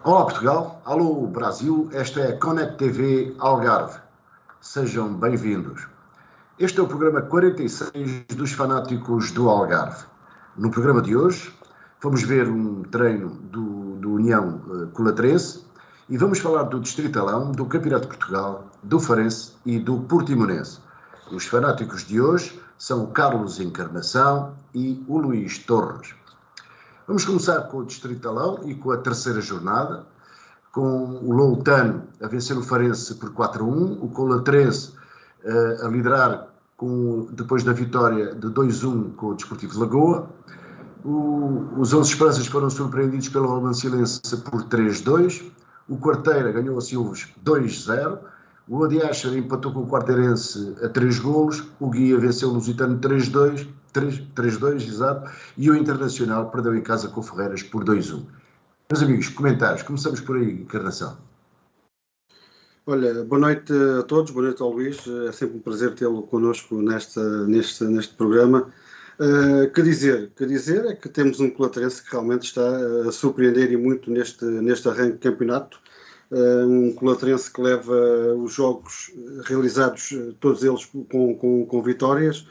Olá Portugal, alô Brasil, esta é a Connect TV Algarve. Sejam bem-vindos. Este é o programa 46 dos fanáticos do Algarve. No programa de hoje vamos ver um treino do União Colatrense e vamos falar do Distritalão, do Campeonato de Portugal, do Farense e do Portimonense. Os fanáticos de hoje são o Carlos Encarnação e o Luís Torres. Vamos começar com o Distritalão e com a terceira jornada, com o Loutano a vencer o Farense por 4-1, o Colatrense a liderar depois da vitória de 2-1 com o Desportivo de Lagoa. Os 11 Esperanças foram surpreendidos pelo Almancilense por 3-2, o Quarteira ganhou a Silves 2-0, o Odiacha empatou com o Quarteirense a 3 golos, o Guia venceu o Lusitano 3-2, exato, e o Internacional perdeu em casa com o Ferreiras por 2-1. Meus amigos, comentários, começamos por aí, Encarnação. Olha, boa noite a todos, boa noite ao Luís, é sempre um prazer tê-lo connosco neste programa. Que dizer é que temos um Colatrense que realmente está a surpreender e muito neste arranque de campeonato. Um Colatrense que leva os jogos realizados, todos eles com vitórias,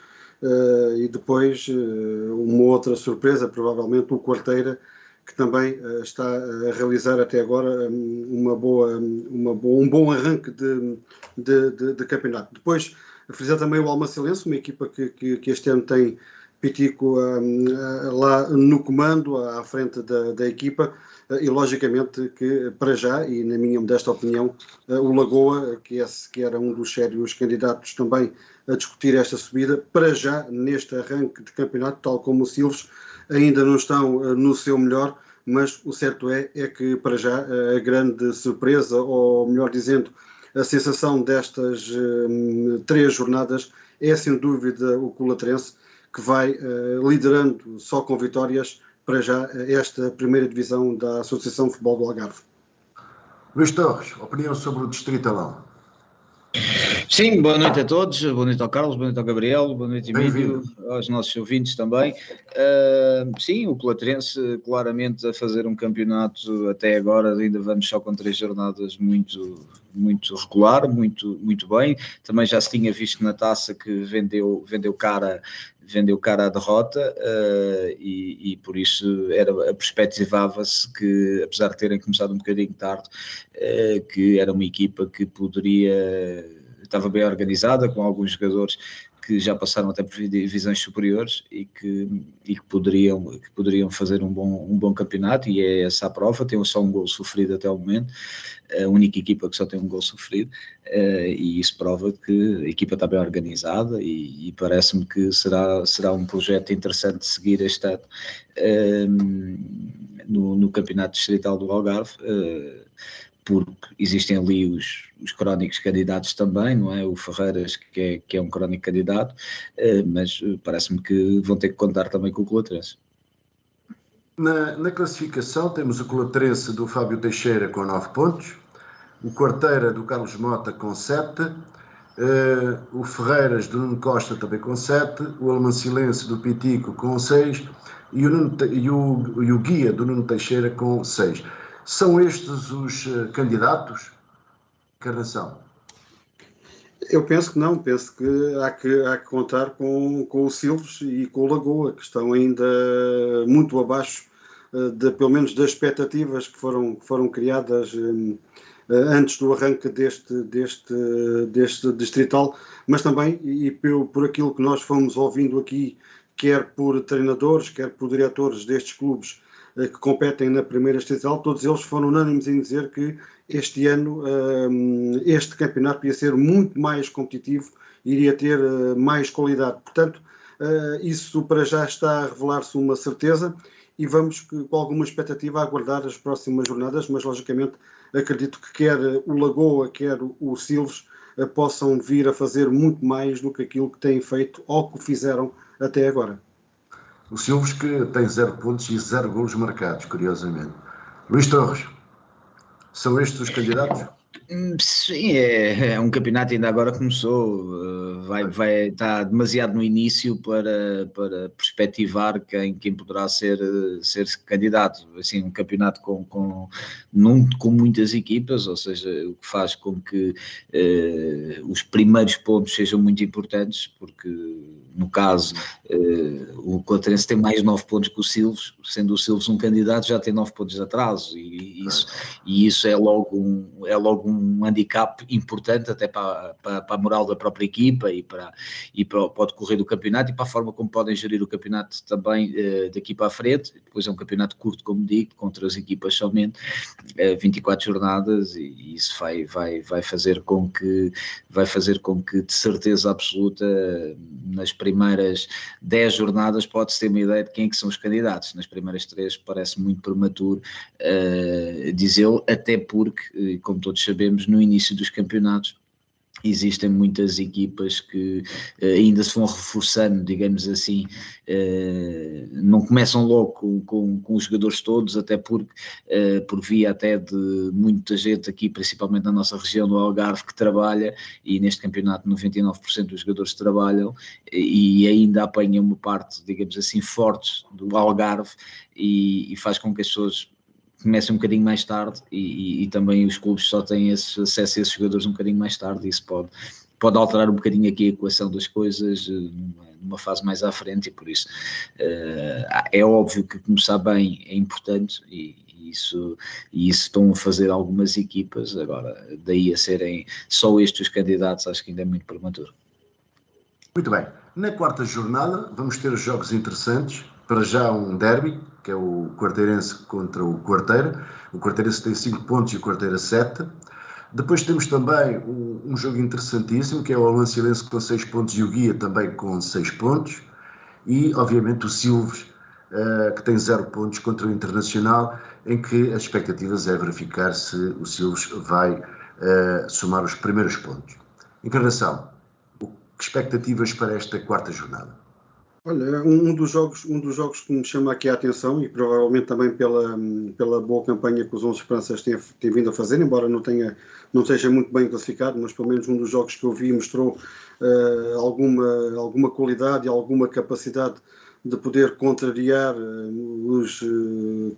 e depois uma outra surpresa, provavelmente o Quarteira, que também está a realizar até agora um bom arranque de campeonato. Depois, frisar também o Almacilense, uma equipa que este ano tem Pitico lá no comando, à frente da equipa, e logicamente que para já, e na minha modesta opinião, o Lagoa, que era um dos sérios candidatos também a discutir esta subida, para já neste arranque de campeonato, tal como o Silves, ainda não estão no seu melhor, mas o certo é que para já a grande surpresa, ou melhor dizendo, a sensação destas 3 jornadas é sem dúvida o Colatrense, que vai liderando só com vitórias para já esta primeira divisão da Associação de Futebol do Algarve. Luís Torres, opinião sobre o Distritalão? Sim, boa noite a todos, boa noite ao Carlos, boa noite ao Gabriel, boa noite Emílio, aos nossos ouvintes também. Sim, o Colatrense claramente a fazer um campeonato até agora, ainda vamos só com 3 jornadas muito regular, muito bem. Também já se tinha visto na taça que vendeu cara à derrota, e por isso perspectivava-se que, apesar de terem começado um bocadinho tarde, que era uma equipa que estava bem organizada, com alguns jogadores que já passaram até por divisões superiores e que poderiam fazer um bom campeonato, e é essa a prova. Tem só um golo sofrido até o momento, a única equipa que só tem um golo sofrido, e isso prova que a equipa está bem organizada, e parece-me que será um projeto interessante de seguir este ano no Campeonato Distrital do Algarve, porque existem ali os crónicos candidatos também, não é? O Ferreiras, que é um crónico candidato, mas parece-me que vão ter que contar também com o Colatrense. Na classificação temos o Colatrense do Fábio Teixeira com 9 pontos, o Quarteira do Carlos Mota com 7, o Ferreiras do Nuno Costa também com 7, o Almancilense do Pitico com 6 e o Guia do Nuno Teixeira com 6. São estes os candidatos? Encarnação? Eu penso que não, penso que há que contar com o Silves e com o Lagoa, que estão ainda muito abaixo, pelo menos das expectativas que foram criadas antes do arranque deste distrital, mas também, e por aquilo que nós fomos ouvindo aqui, quer por treinadores, quer por diretores destes clubes que competem na primeira distrital, todos eles foram unânimes em dizer que este ano este campeonato ia ser muito mais competitivo, iria ter mais qualidade. Portanto, isso para já está a revelar-se uma certeza, e vamos com alguma expectativa a aguardar as próximas jornadas, mas logicamente acredito que quer o Lagoa, quer o Silves possam vir a fazer muito mais do que aquilo que têm feito ou que fizeram até agora. O Silves que tem 0 pontos e 0 golos marcados, curiosamente. Luís Torres, são estes os candidatos? Sim, é um campeonato, ainda agora começou, vai estar demasiado no início para perspectivar quem poderá ser candidato. Assim, um campeonato com muitas equipas, ou seja, o que faz com que os primeiros pontos sejam muito importantes, porque no caso o Colaterense tem mais 9 pontos que o Silves, sendo o Silves um candidato, já tem 9 pontos de atraso, e isso é logo um handicap importante até para a moral da própria equipa e para o decorrer do campeonato e para a forma como podem gerir o campeonato também daqui para a frente. Depois é um campeonato curto, como digo, contra as equipas somente, 24 jornadas, e isso vai fazer com que de certeza absoluta nas primeiras 10 jornadas pode-se ter uma ideia de quem é que são os candidatos. Nas primeiras 3 parece muito prematuro dizê-lo, até porque, como todos sabemos, no início dos campeonatos existem muitas equipas que ainda se vão reforçando, digamos assim, não começam logo com os jogadores todos, até porque por via até de muita gente aqui, principalmente na nossa região do Algarve, que trabalha, e neste campeonato 99% dos jogadores trabalham e ainda apanham uma parte, digamos assim, forte do Algarve, e faz com que as pessoas comecem um bocadinho mais tarde, e também os clubes só têm acesso a esses jogadores um bocadinho mais tarde, e isso pode alterar um bocadinho aqui a equação das coisas numa fase mais à frente, e por isso é óbvio que começar bem é importante, e isso estão a fazer algumas equipas. Agora, daí a serem só estes os candidatos, acho que ainda é muito prematuro. Muito bem, na quarta jornada vamos ter jogos interessantes. Para já um derby, que é o Quarteirense contra o Quarteira. O Quarteirense tem 5 pontos e o Quarteira 7. Depois temos também um jogo interessantíssimo, que é o Almancilense com 6 pontos e o Guia também com 6 pontos. E, obviamente, o Silves, que tem 0 pontos contra o Internacional, em que as expectativas é verificar se o Silves vai somar os primeiros pontos. Encarnação, que expectativas para esta quarta jornada? Olha, um dos jogos que me chama aqui a atenção, e provavelmente também pela boa campanha que os 11 Esperanças têm vindo a fazer, embora não esteja muito bem classificado, mas pelo menos um dos jogos que eu vi mostrou alguma qualidade e alguma capacidade de poder contrariar os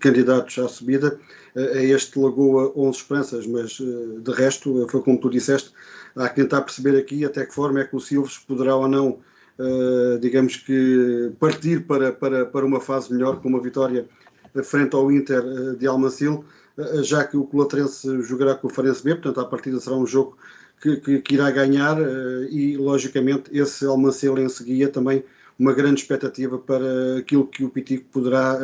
candidatos à subida, a este Lagoa 11 Esperanças, mas de resto, foi como tu disseste, há que tentar perceber aqui até que forma é que o Silves poderá ou não digamos que partir para uma fase melhor, com uma vitória frente ao Inter de Almancil, já que o Colaterense jogará com o Farense B, portanto à partida será um jogo que irá ganhar, e logicamente esse Almancelense Guia também uma grande expectativa para aquilo que o Pitico poderá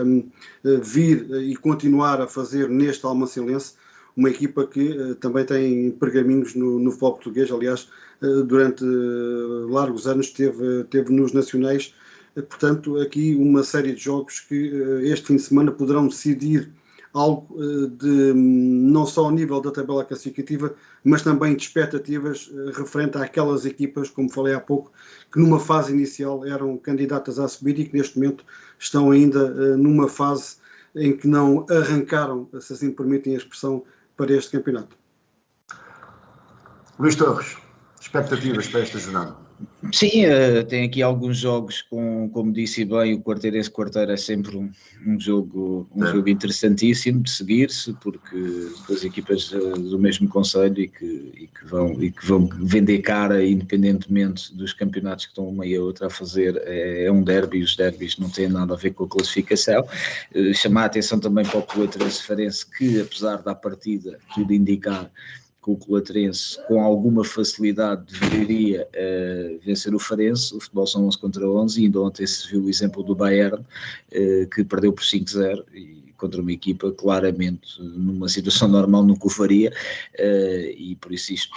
vir e continuar a fazer neste Almancelense, uma equipa que também tem pergaminhos no futebol português. Aliás, durante largos anos teve nos nacionais. Portanto, aqui uma série de jogos que este fim de semana poderão decidir algo de não só ao nível da tabela classificativa, mas também de expectativas referente àquelas equipas, como falei há pouco, que numa fase inicial eram candidatas à subida e que neste momento estão ainda numa fase em que não arrancaram, se assim permitem a expressão, para este campeonato. Luís Torres, expectativas para esta jornada? Sim, tem aqui alguns jogos, como disse bem, o Quarteirense Quarteira é sempre um jogo interessantíssimo de seguir-se, porque as equipas do mesmo concelho e que vão vender cara, independentemente dos campeonatos que estão uma e a outra a fazer, é um derby, e os derbys não têm nada a ver com a classificação. Chamar a atenção também para o Colaterense Farense, que apesar da partida tudo indicar com o Colaterense com alguma facilidade deveria vencer o Farense. O futebol são 11 contra 11, e ainda ontem se viu o exemplo do Bayern, que perdeu por 5-0 e contra uma equipa claramente numa situação normal nunca o faria, e por isso isto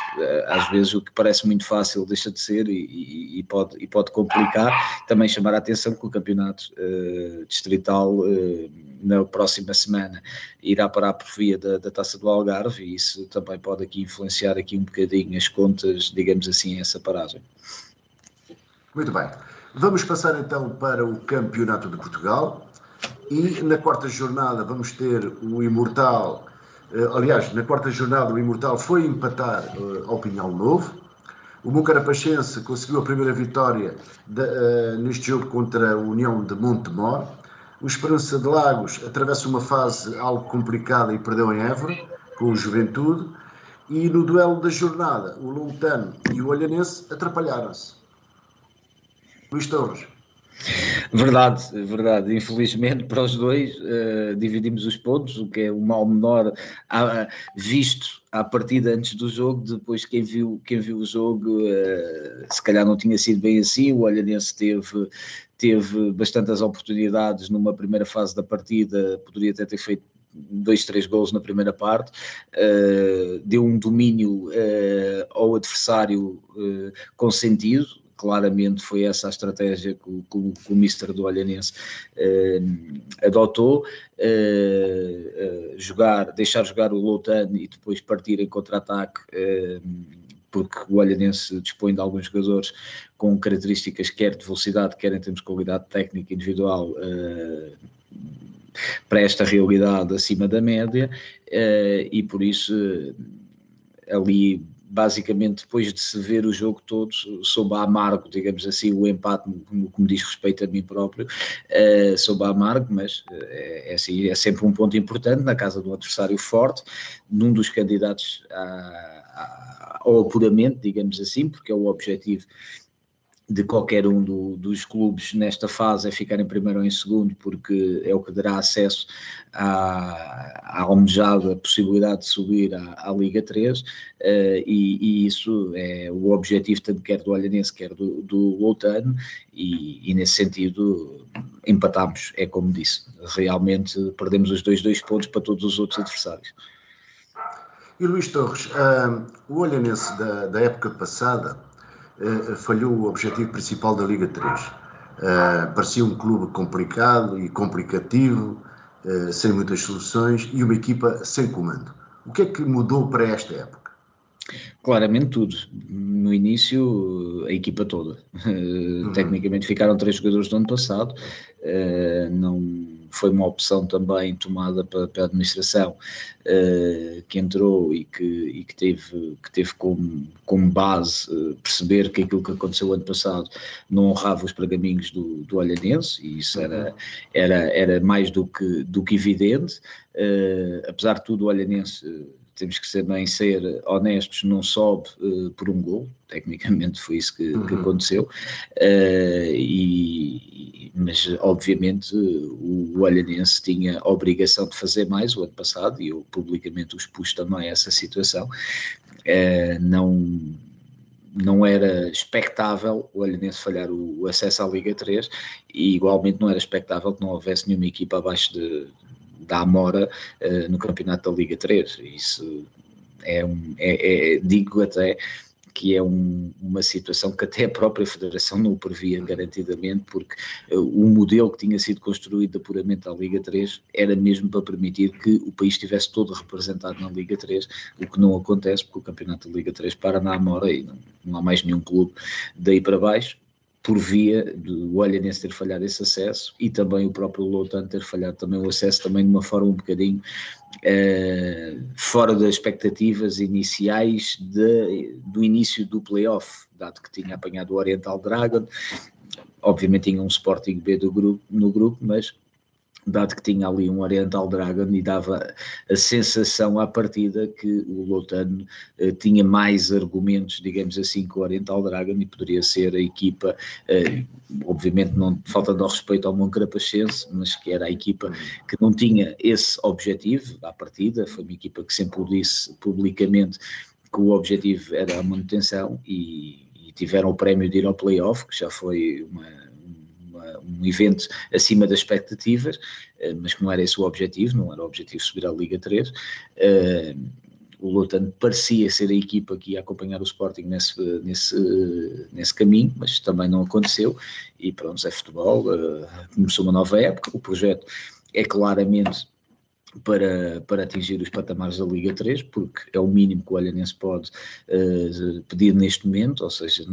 às vezes o que parece muito fácil deixa de ser e pode complicar. Também chamar a atenção que o campeonato distrital na próxima semana irá parar por via da Taça do Algarve, e isso também pode aqui influenciar aqui um bocadinho as contas, digamos assim, essa paragem. Muito bem. Vamos passar então para o Campeonato de Portugal, e na quarta jornada vamos ter o imortal Aliás, na quarta jornada o Imortal foi empatar ao Pinhal Novo. O Moncarapachense conseguiu a primeira vitória neste jogo contra a União de Montemor. O Esperança de Lagos atravessa uma fase algo complicada e perdeu em Évora, com o Juventude. E no duelo da jornada, o Loutano e o Olhanense atrapalharam-se. Luís Torres. Verdade. Infelizmente para os dois dividimos os pontos, o que é o mal menor visto à partida antes do jogo. Depois quem viu o jogo se calhar não tinha sido bem assim. O Olhanense teve bastantes oportunidades numa primeira fase da partida, poderia até ter feito 2-3 golos na primeira parte, deu um domínio ao adversário consentido. Claramente foi essa a estratégia que o Mister do Olhanense adotou, deixar jogar o Loutano e depois partir em contra-ataque, porque o Olhanense dispõe de alguns jogadores com características quer de velocidade, quer em termos de qualidade técnica individual, para esta realidade acima da média, e por isso ali basicamente depois de se ver o jogo todo soube a amargo, digamos assim, o empate no que me diz respeito a mim próprio, soube a amargo, mas assim, é sempre um ponto importante na casa de um adversário forte, num dos candidatos ao apuramento, digamos assim, porque é o objetivo de qualquer um dos clubes nesta fase, é ficar em primeiro ou em segundo, porque é o que dará acesso à almejada possibilidade de subir à Liga 3, e isso é o objetivo tanto quer do Olhanense, quer do Loutano, e nesse sentido empatámos, é como disse, realmente perdemos os dois pontos para todos os outros adversários. E Luís Torres, o Olhanense da época passada falhou o objetivo principal da Liga 3. Parecia um clube complicado e complicativo, sem muitas soluções e uma equipa sem comando. O que é que mudou para esta época? Claramente tudo. No início, a equipa toda. Tecnicamente ficaram 3 jogadores do ano passado, não foi uma opção também tomada pela administração, que entrou e que teve como base perceber que aquilo que aconteceu ano passado não honrava os pergaminhos do Olhanense, e isso era mais do que evidente. Apesar de tudo, o Olhanense, temos que ser honestos, não sobe por um gol, tecnicamente foi isso que aconteceu, mas obviamente o Olhanense tinha a obrigação de fazer mais o ano passado, e eu publicamente o expus também a essa situação. Não era expectável o Olhanense falhar o acesso à Liga 3, e igualmente não era expectável que não houvesse nenhuma equipa abaixo da Amora no campeonato da Liga 3. Isso digo até que é uma situação que até a própria Federação não o previa garantidamente, porque o modelo que tinha sido construído de apuramento à Liga 3 era mesmo para permitir que o país estivesse todo representado na Liga 3, o que não acontece, porque o campeonato da Liga 3 para na Amora e não há mais nenhum clube daí para baixo, por via do Olhanense ter falhado esse acesso, e também o próprio Loutano ter falhado também o acesso, também de uma forma um bocadinho fora das expectativas iniciais do início do play-off, dado que tinha apanhado o Oriental Dragon. Obviamente tinha um Sporting B no grupo, mas dado que tinha ali um Oriental Dragon, e dava a sensação à partida que o Loutano tinha mais argumentos, digamos assim, que o Oriental Dragon, e poderia ser a equipa, obviamente não faltando ao respeito ao Moncarapachense, mas que era a equipa que não tinha esse objetivo à partida. Foi uma equipa que sempre disse publicamente que o objetivo era a manutenção, e tiveram o prémio de ir ao play-off, que já foi um evento acima das expectativas, mas que não era esse o objetivo, não era o objetivo subir à Liga 3. O Loutano parecia ser a equipa que ia acompanhar o Sporting nesse caminho, mas também não aconteceu, e pronto, é futebol, começou uma nova época. O projeto é claramente para atingir os patamares da Liga 3, porque é o mínimo que o Olhanense pode pedir neste momento, ou seja,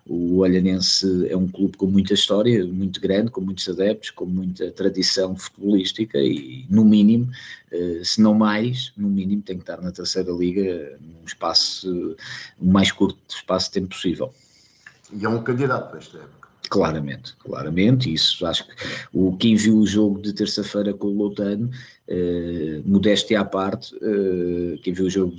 o Olhanense é um clube com muita história, muito grande, com muitos adeptos, com muita tradição futebolística e, no mínimo, se não mais, no mínimo tem que estar na terceira Liga num espaço, o mais curto espaço de tempo possível. E é um candidato desta época. Claramente, isso acho que quem viu o jogo de terça-feira com o Loutano, modéstia à parte, quem viu o jogo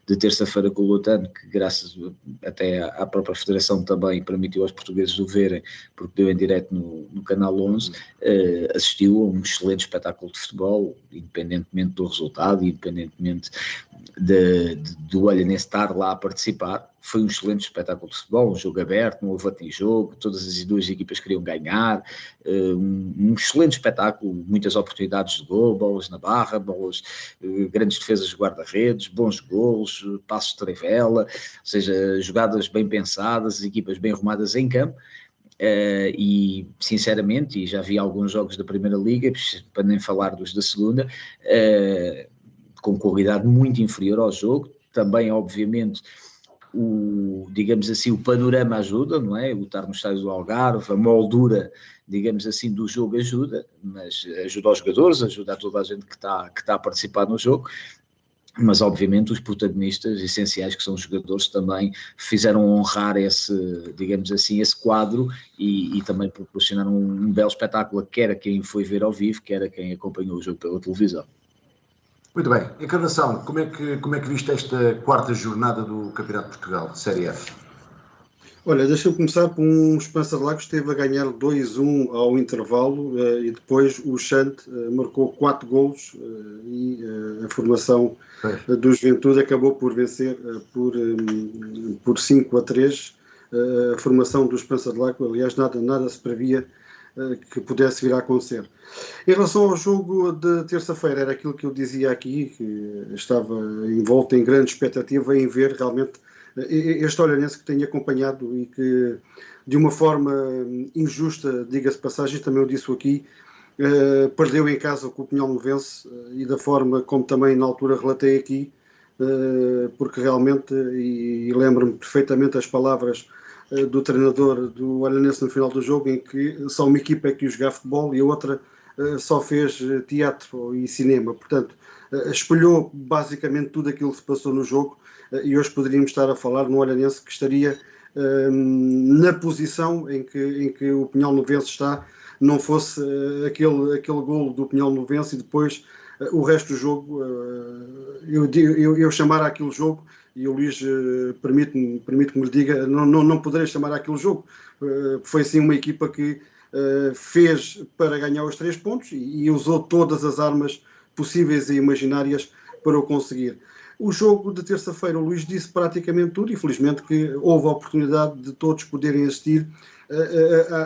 de terça-feira com o Loutano, que graças até à própria Federação também permitiu aos portugueses o verem, porque deu em direto no Canal 11, assistiu a um excelente espetáculo de futebol, independentemente do resultado, independentemente do Olhanense estar lá a participar. Foi um excelente espetáculo de futebol, um jogo aberto, não houve anti-jogo, todas as duas equipas queriam ganhar, um excelente espetáculo, muitas oportunidades de gol, bolas na barra, grandes defesas de guarda-redes, bons golos, passos de trivela, ou seja, jogadas bem pensadas, equipas bem arrumadas em campo. E sinceramente, e já vi alguns jogos da Primeira Liga, para nem falar dos da Segunda, com qualidade muito inferior ao jogo, também obviamente digamos assim, o panorama ajuda, não é? O estar no estádio do Algarve, a moldura, digamos assim, do jogo ajuda, mas ajuda aos jogadores, ajuda a toda a gente que está a participar no jogo, mas obviamente os protagonistas essenciais, que são os jogadores, também fizeram honrar esse, digamos assim, esse quadro e também proporcionaram um belo espetáculo, quer a quem foi ver ao vivo, quer a quem acompanhou o jogo pela televisão. Muito bem. Encarnação, como é que viste esta quarta jornada do Campeonato de Portugal, de Série F? Olha, deixa-me começar por um Esperança de Lagos que esteve a ganhar 2-1 ao intervalo e depois o Xante marcou 4 golos e a formação do Juventude acabou por vencer por 5-3 a formação do Esperança de Lagos. Aliás, nada se previa que pudesse vir a acontecer. Em relação ao jogo de terça-feira, era aquilo que eu dizia aqui, que estava envolto em grande expectativa em ver realmente este Olhanense que tenho acompanhado e que, de uma forma injusta, diga-se passagem, também eu disse aqui, perdeu em casa com o Pinhal Novense e da forma como também na altura relatei aqui, porque realmente, e lembro-me perfeitamente as palavras do treinador do Olhanense no final do jogo, em que só uma equipa é que ia jogar futebol e a outra só fez teatro e cinema. Portanto, espelhou basicamente tudo aquilo que se passou no jogo e hoje poderíamos estar a falar no Olhanense que estaria na posição em que o Pinhal Novense está, não fosse aquele golo do Pinhal Novense e depois o resto do jogo, eu chamar aquele jogo, e o Luís permite-me que me diga, não poderei chamar aquele jogo, foi sim uma equipa que fez para ganhar os 3 pontos e usou todas as armas possíveis e imaginárias para o conseguir. O jogo de terça-feira, o Luís disse praticamente tudo e felizmente que houve a oportunidade de todos poderem assistir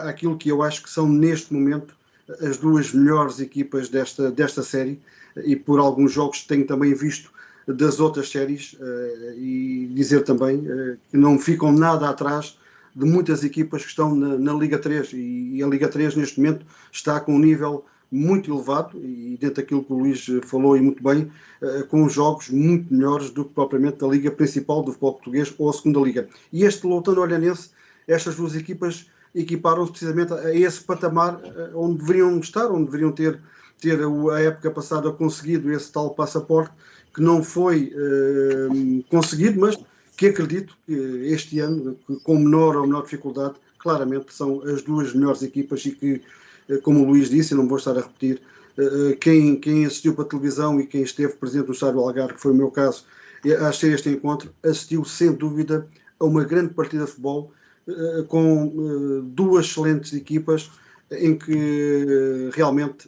àquilo que eu acho que são neste momento as duas melhores equipas desta série e por alguns jogos que tenho também visto das outras séries e dizer também que não ficam nada atrás de muitas equipas que estão na Liga 3 e a Liga 3 neste momento está com um nível muito elevado e dentro daquilo que o Luís falou e muito bem, com jogos muito melhores do que propriamente a Liga Principal do futebol português ou a Segunda Liga. E este Loutano Olhanense, estas duas equipas equiparam-se precisamente a esse patamar onde deveriam estar, onde deveriam ter a época passada conseguido esse tal passaporte que não foi conseguido, mas que acredito que este ano, com menor ou menor dificuldade, claramente são as duas melhores equipas e que, como o Luís disse, eu não vou estar a repetir, quem assistiu para a televisão e quem esteve presente no Estádio do Algarve, que foi o meu caso, a assistir este encontro, assistiu sem dúvida a uma grande partida de futebol com duas excelentes equipas em que realmente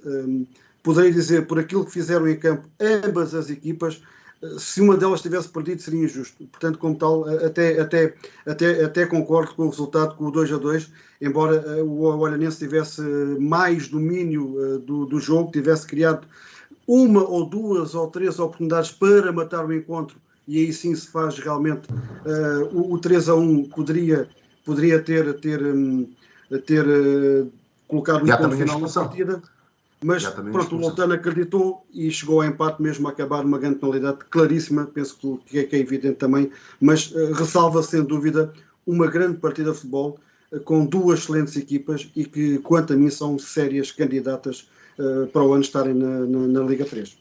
poderei dizer, por aquilo que fizeram em campo, ambas as equipas, se uma delas tivesse perdido seria injusto. Portanto, como tal, até concordo com o resultado, com o 2-2, embora o Olhanense tivesse mais domínio do jogo, tivesse criado uma ou duas ou três oportunidades para matar o encontro, e aí sim se faz realmente o 3-1 poderia ter colocado um ponto final na partida. Mas pronto, o Loutano acreditou e chegou ao empate mesmo a acabar uma grande penalidade claríssima, penso que é evidente também, mas ressalva sem dúvida uma grande partida de futebol com duas excelentes equipas e que, quanto a mim, são sérias candidatas para o ano estarem na Liga 3.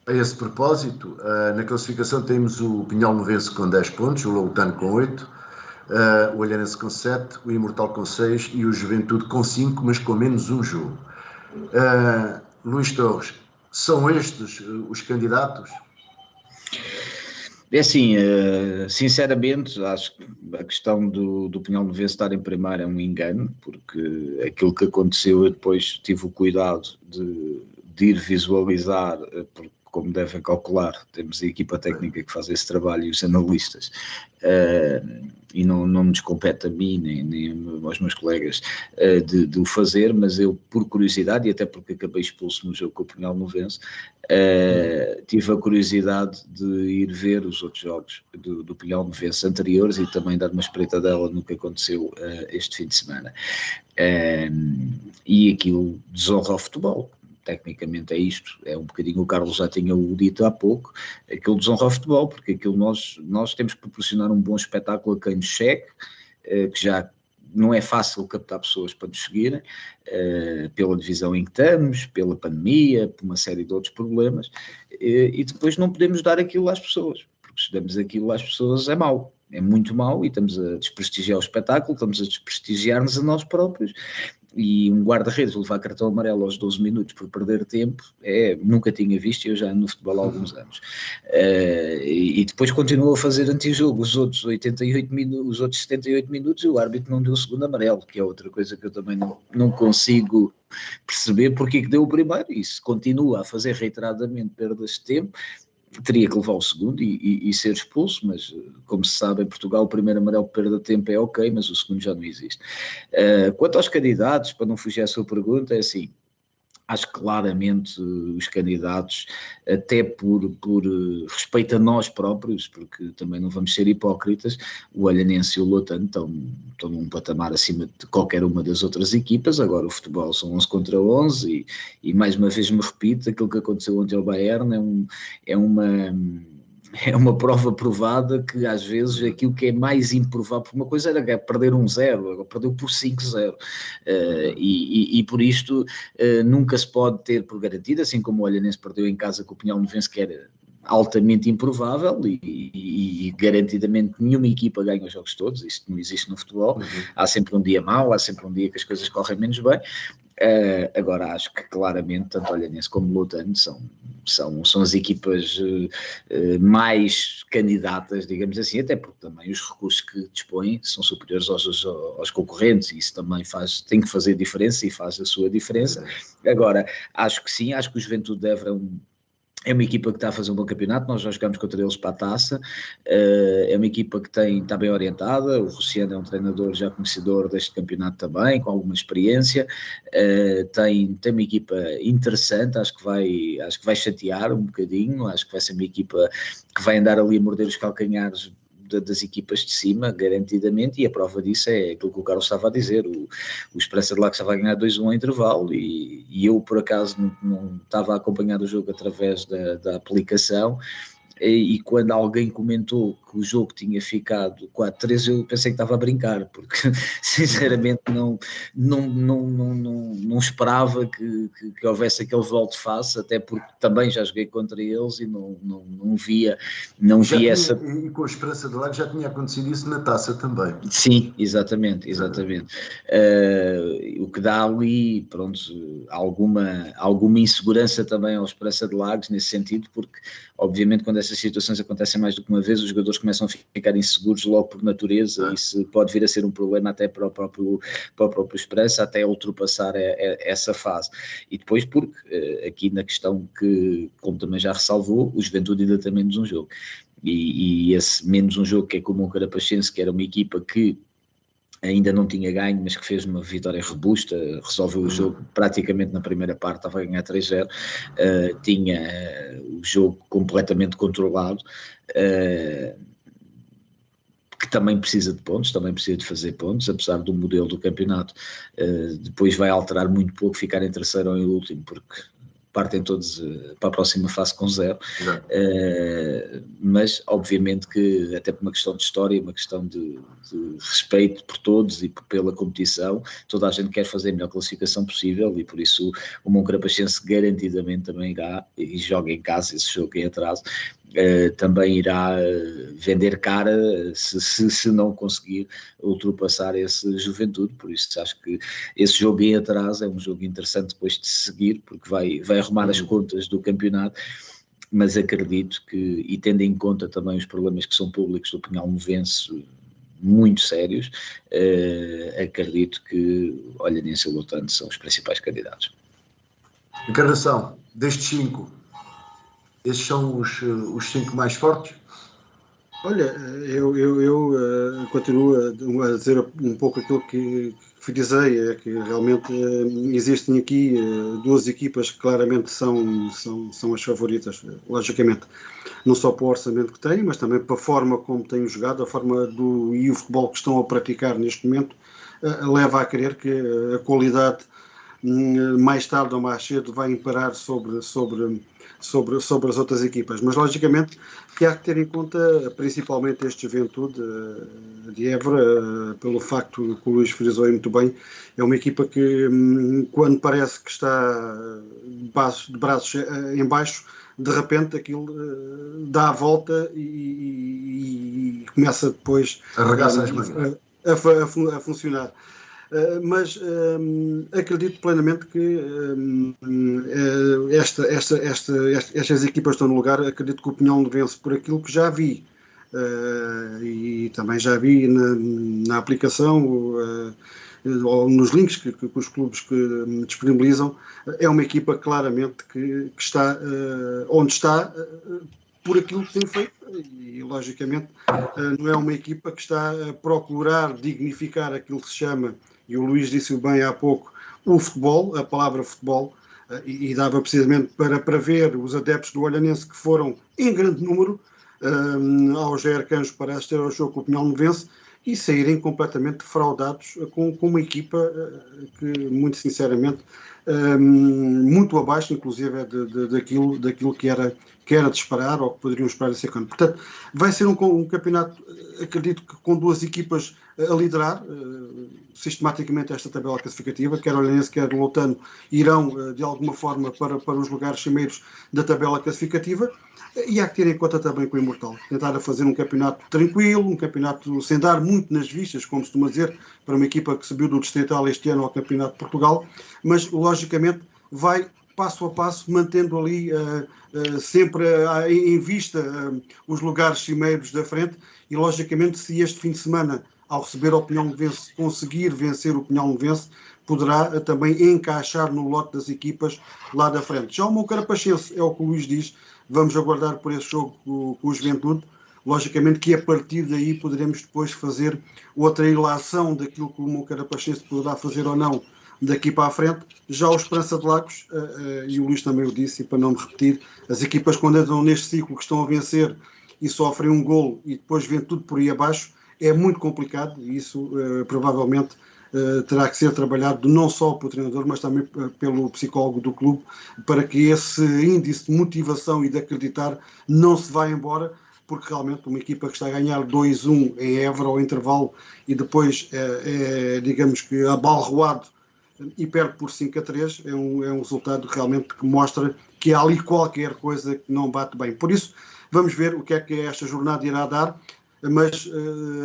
A esse propósito, na classificação temos o Pinhal Novense com 10 pontos, o Loutano com 8, o Olhanense com 7, o Imortal com 6 e o Juventude com 5, mas com menos um jogo. Luís Torres, são estes os candidatos? É assim, sinceramente, acho que a questão do Pinhal Novense estar em primeiro é um engano, porque aquilo que aconteceu, eu depois tive o cuidado de ir visualizar, porque, como devem calcular, temos a equipa técnica que faz esse trabalho e os analistas, e não nos compete a mim nem aos meus colegas de o fazer, mas eu, por curiosidade, e até porque acabei expulso no jogo com o Pinhal Novense, tive a curiosidade de ir ver os outros jogos do Pinhal Novense anteriores e também dar uma espreitadela no que aconteceu este fim de semana. E aquilo desonra ao futebol. Tecnicamente é isto, é um bocadinho, o Carlos já tinha o dito há pouco, aquilo desonra ao futebol, porque aquilo nós temos que proporcionar um bom espetáculo a quem nos segue, que já não é fácil captar pessoas para nos seguirem, pela divisão em que estamos, pela pandemia, por uma série de outros problemas, e depois não podemos dar aquilo às pessoas, porque se damos aquilo às pessoas é mau. É muito mau e estamos a desprestigiar o espetáculo, estamos a desprestigiar-nos a nós próprios. E um guarda-redes levar cartão amarelo aos 12 minutos por perder tempo, nunca tinha visto, eu já ando no futebol há alguns anos. E depois continuou a fazer antijogo os outros 88 minutos, os outros 78 minutos, e o árbitro não deu o segundo amarelo, que é outra coisa que eu também não consigo perceber porque é que deu o primeiro, e se continua a fazer reiteradamente perdas de tempo, teria que levar o segundo e ser expulso, mas como se sabe, em Portugal o primeiro amarelo por perda de tempo é ok, mas o segundo já não existe. Quanto aos candidatos, para não fugir à sua pergunta, é assim, acho que claramente os candidatos, até por respeito a nós próprios, porque também não vamos ser hipócritas, o Olhanense e o Loutano estão num patamar acima de qualquer uma das outras equipas. Agora o futebol são 11 contra 11 e mais uma vez me repito, aquilo que aconteceu ontem ao Bayern é uma prova provada que às vezes aquilo que é mais improvável, porque uma coisa era perder 1-0, agora perdeu por 5-0, e por isto nunca se pode ter por garantido, assim como o Olhanense perdeu em casa com o Pinhal Novense, que era altamente improvável e garantidamente nenhuma equipa ganha os jogos todos, isto não existe no futebol, há sempre um dia mau, há sempre um dia que as coisas correm menos bem. Agora acho que claramente tanto Olhanense como Loutano são as equipas mais candidatas, digamos assim, até porque também os recursos que dispõem são superiores aos concorrentes, e isso também tem que fazer diferença e faz a sua diferença. Agora, acho que sim, acho que o Juventude de Évora é uma equipa que está a fazer um bom campeonato, nós já jogamos contra eles para a taça, é uma equipa que está bem orientada, o Luciano é um treinador já conhecedor deste campeonato também, com alguma experiência, tem uma equipa interessante, acho que vai chatear um bocadinho, acho que vai ser uma equipa que vai andar ali a morder os calcanhares das equipas de cima, garantidamente, e a prova disso é aquilo que o Carlos estava a dizer, o Esperança de Lagos estava a ganhar 2-1 ao intervalo, e eu por acaso não estava a acompanhar o jogo através da aplicação, e quando alguém comentou que o jogo tinha ficado 4-3, eu pensei que estava a brincar, porque sinceramente não esperava que houvesse aquele volte-face, até porque também já joguei contra eles e não via essa... E com a Esperança de Lagos já tinha acontecido isso na taça também. Sim, exatamente. O que dá ali, pronto, alguma insegurança também ao Esperança de Lagos nesse sentido, porque obviamente quando essas situações acontecem mais do que uma vez, os jogadores começam a ficar inseguros logo por natureza, e isso pode vir a ser um problema até para o próprio Esperança, até ultrapassar essa fase. E depois porque aqui na questão que, como também já ressalvou, o Juventude ainda tem menos um jogo. E esse menos um jogo, que é como o Carapachense, que era uma equipa que ainda não tinha ganho, mas que fez uma vitória robusta, resolveu o jogo praticamente na primeira parte, estava a ganhar 3-0, tinha o jogo completamente controlado, que também precisa de pontos, também precisa de fazer pontos, apesar do modelo do campeonato, depois vai alterar muito pouco ficar em terceiro ou em último, porque partem todos para a próxima fase com 0, mas obviamente que até por uma questão de história, uma questão de respeito por todos e pela competição, toda a gente quer fazer a melhor classificação possível, e por isso o Moncarapachense garantidamente também irá, e joga em casa esse jogo em atraso, também irá vender cara se não conseguir ultrapassar esse Juventude. Por isso acho que esse jogo em atraso é um jogo interessante depois de seguir, porque vai arrumar as contas do campeonato, mas acredito que, e tendo em conta também os problemas que são públicos do Pinhal Movense, muito sérios, acredito que Olhanense e Loutano são os principais candidatos. Encarnação, destes 5, esses são os 5 mais fortes? Olha, eu continuo a dizer um pouco aquilo que frisei, é que realmente existem aqui 2 equipas que claramente são as favoritas, logicamente, não só para o orçamento que têm, mas também para a forma como têm jogado, a forma e o futebol que estão a praticar neste momento, leva a crer que a qualidade mais tarde ou mais cedo vai imparar sobre as outras equipas, mas logicamente que há que ter em conta principalmente este Juventude de Évora, pelo facto que o Luís frisou muito bem, é uma equipa que quando parece que está de braços em baixo, de repente aquilo dá a volta e começa depois a funcionar. Mas acredito plenamente que estas equipas estão no lugar. Acredito que o Pinhal vence por aquilo que já vi e também já vi na aplicação ou nos links que os clubes que disponibilizam. É uma equipa claramente que está onde está por aquilo que tem feito, e logicamente não é uma equipa que está a procurar dignificar aquilo que se chama, e o Luís disse-o bem há pouco, o futebol, a palavra futebol, e dava precisamente para ver os adeptos do Olhanense que foram em grande número ao Jair Canjo para assistir ao jogo com o Pinhal Movense e saírem completamente defraudados com uma equipa que, muito sinceramente, muito abaixo, inclusive, daquilo que era de esperar ou que poderiam esperar esse ano. Portanto, vai ser um campeonato, acredito que com 2 equipas a liderar sistematicamente esta tabela classificativa, quer Olhanense, quer Loutano, irão de alguma forma para os lugares cimeiros da tabela classificativa, e há que ter em conta também com o Imortal, tentar a fazer um campeonato tranquilo, um campeonato sem dar muito nas vistas, como se costuma dizer, para uma equipa que subiu do Distrital este ano ao Campeonato de Portugal, mas logicamente vai passo a passo, mantendo ali sempre em vista os lugares cimeiros da frente, e logicamente se este fim de semana, ao receber o Pinhal Movense, conseguir vencer o Pinhal Movense, poderá também encaixar no lote das equipas lá da frente. Já o Moncarapachense, é o que o Luís diz, vamos aguardar por esse jogo com o Juventude, logicamente que a partir daí poderemos depois fazer outra ilação daquilo que o Moncarapachense poderá fazer ou não daqui para a frente. Já o Esperança de Lagos, e o Luís também o disse, e para não me repetir, as equipas quando andam neste ciclo que estão a vencer e sofrem um golo e depois vem tudo por aí abaixo, é muito complicado, e isso provavelmente terá que ser trabalhado não só pelo treinador, mas também pelo psicólogo do clube, para que esse índice de motivação e de acreditar não se vá embora, porque realmente uma equipa que está a ganhar 2-1 em Évora ao intervalo e depois digamos que abalroado e perde por 5-3, é um resultado realmente que mostra que há ali qualquer coisa que não bate bem. Por isso, vamos ver o que é que esta jornada irá dar, mas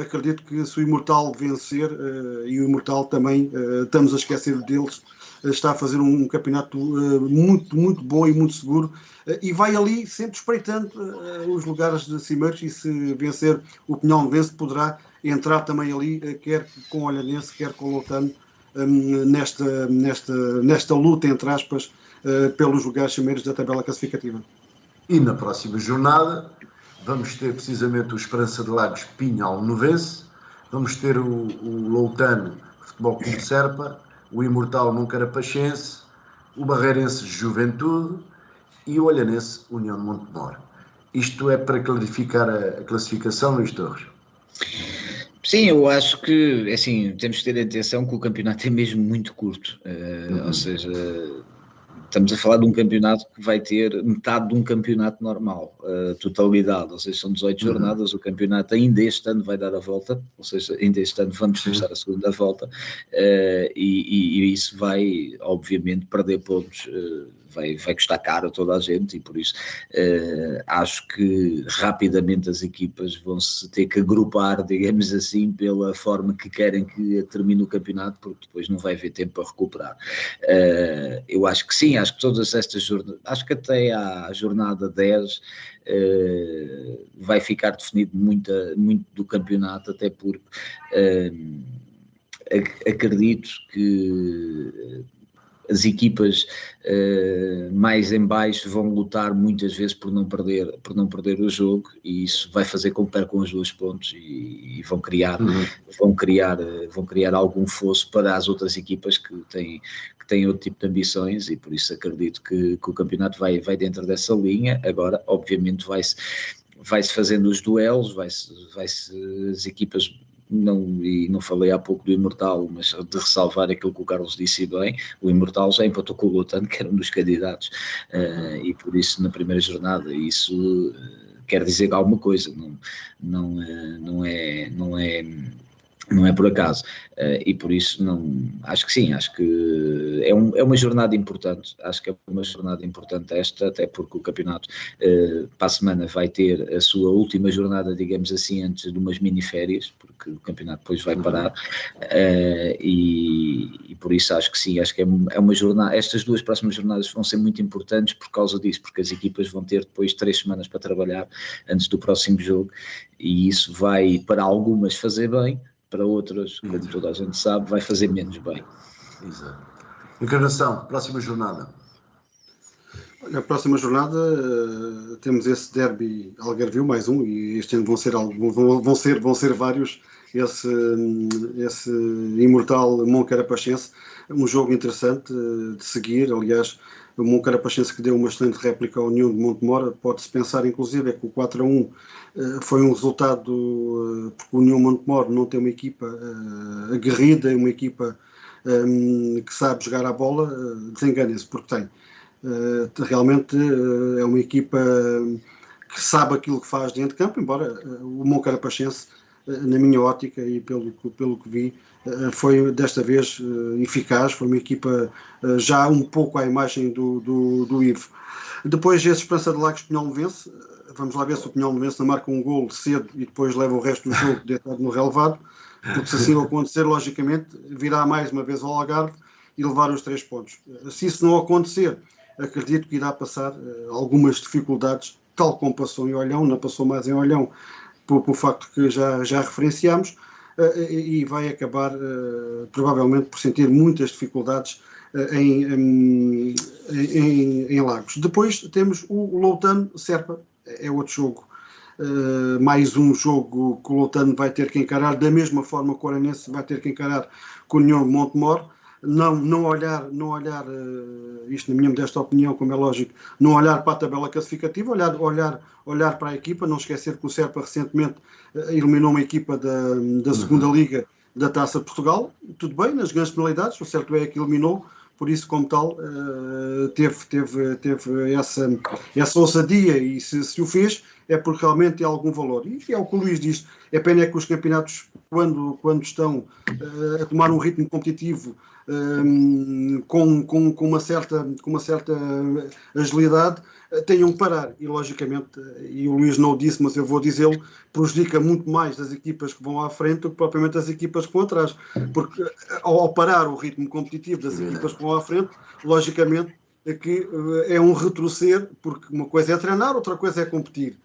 acredito que se o Imortal vencer, e o Imortal também, estamos a esquecer deles, está a fazer um campeonato muito, muito bom e muito seguro, e vai ali sempre espreitando os lugares de cimeiros, e se vencer o Pinhal Movense poderá entrar também ali, quer com o Olhanense, quer com o Loutano, nesta luta, entre aspas, pelos lugares cimeiros da tabela classificativa. E na próxima jornada vamos ter precisamente o Esperança de Lagos Pinhal Movense, vamos ter o Loutano Futebol Clube Serpa, o Imortal Moncarapachense, o Barreirense Juventude e o Olhanense União de Montemor. Isto é para clarificar a classificação, Luís Torres? Sim, eu acho que, assim, temos que ter atenção que o campeonato é mesmo muito curto, ou seja, estamos a falar de um campeonato que vai ter metade de um campeonato normal, totalidade, ou seja, são 18 jornadas, o campeonato ainda este ano vai dar a volta, ou seja, ainda este ano vamos começar a segunda volta, e isso vai, obviamente, perder pontos, vai custar caro a toda a gente, e por isso acho que rapidamente as equipas vão se ter que agrupar, digamos assim, pela forma que querem que termine o campeonato, porque depois não vai haver tempo para recuperar. Eu acho que sim, acho que todas estas jornadas, acho que até à jornada 10 vai ficar definido muito do campeonato, até porque acredito que as equipas mais em baixo vão lutar muitas vezes por não perder o jogo, e isso vai fazer com que percam os 2 pontos e vão criar algum fosso para as outras equipas que têm outro tipo de ambições, e por isso acredito que o campeonato vai dentro dessa linha. Agora, obviamente, vai-se fazendo os duelos, as equipas. Não falei há pouco do Imortal, mas de ressalvar aquilo que o Carlos disse bem, o Imortal já empatou com o Luton, que era um dos candidatos, e por isso na primeira jornada, isso quer dizer alguma coisa, não é por acaso, e por isso acho que sim, acho que é uma jornada importante, acho que é uma jornada importante esta, até porque o campeonato para a semana vai ter a sua última jornada, digamos assim, antes de umas mini-férias, porque o campeonato depois vai parar, e por isso acho que sim, acho que é uma jornada, estas 2 próximas jornadas vão ser muito importantes por causa disso, porque as equipas vão ter depois 3 semanas para trabalhar antes do próximo jogo, e isso vai para algumas fazer bem, para outras, como toda a gente sabe, vai fazer menos bem. Exato. Encarnação, próxima jornada. Na próxima jornada temos esse derby Algarvio, mais um, e este ano vão ser vários, esse imortal Moncarapachense, um jogo interessante de seguir. Aliás, o Moncarapachense, que deu uma excelente réplica à União de Montemor, pode-se pensar inclusive que o 4-1 foi um resultado porque a União de Montemor não tem uma equipa aguerrida, uma equipa que sabe jogar a bola, desenganem-se, porque tem. Realmente é uma equipa que sabe aquilo que faz dentro de campo, embora o Moncarapachense, na minha ótica e pelo que vi, foi desta vez eficaz, foi uma equipa já um pouco à imagem do Ivo. Depois esse Esperança de Lagos Pinhal-Novense, vamos lá ver se o Pinhal-Novense não marca um golo cedo e depois leva o resto do jogo deitado no relevado, porque se assim acontecer, logicamente, virá mais uma vez ao Algarve e levar os 3 pontos. Se isso não acontecer, acredito que irá passar algumas dificuldades, tal como passou em Olhão, não passou mais em Olhão, por facto que já referenciámos, e vai acabar provavelmente por sentir muitas dificuldades em Lagos. Depois temos o Loutano-Serpa, é outro jogo, mais um jogo que o Loutano vai ter que encarar, da mesma forma que o Oranense vai ter que encarar com o União de Montemor. Não olhar, isto na minha modesta opinião, como é lógico, não olhar para a tabela classificativa, olhar para a equipa, não esquecer que o Serpa recentemente eliminou uma equipa da segunda liga da Taça de Portugal, tudo bem, nas grandes penalidades, o certo é que eliminou, por isso como tal teve essa ousadia, e se o fez é porque realmente tem algum valor, e é o que o Luís diz, é pena que os campeonatos, quando estão a tomar um ritmo competitivo com uma certa agilidade, tenham que parar, e logicamente, e o Luís não o disse, mas eu vou dizê-lo, prejudica muito mais as equipas que vão à frente do que propriamente as equipas que vão atrás, porque ao parar o ritmo competitivo das equipas que vão à frente, logicamente que é um retroceder, porque uma coisa é treinar, outra coisa é competir.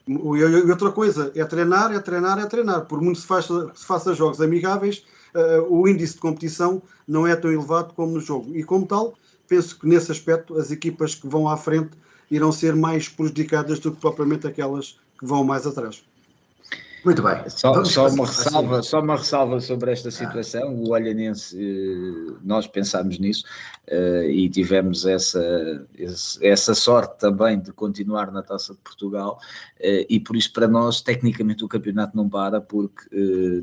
E outra coisa é treinar. Por muito que se faça jogos amigáveis, o índice de competição não é tão elevado como no jogo. E como tal, penso que nesse aspecto as equipas que vão à frente irão ser mais prejudicadas do que propriamente aquelas que vão mais atrás. Muito bem. Só uma ressalva sobre esta situação. O Olhanense, nós pensámos nisso e tivemos essa sorte também de continuar na Taça de Portugal, e por isso para nós tecnicamente o campeonato não para, porque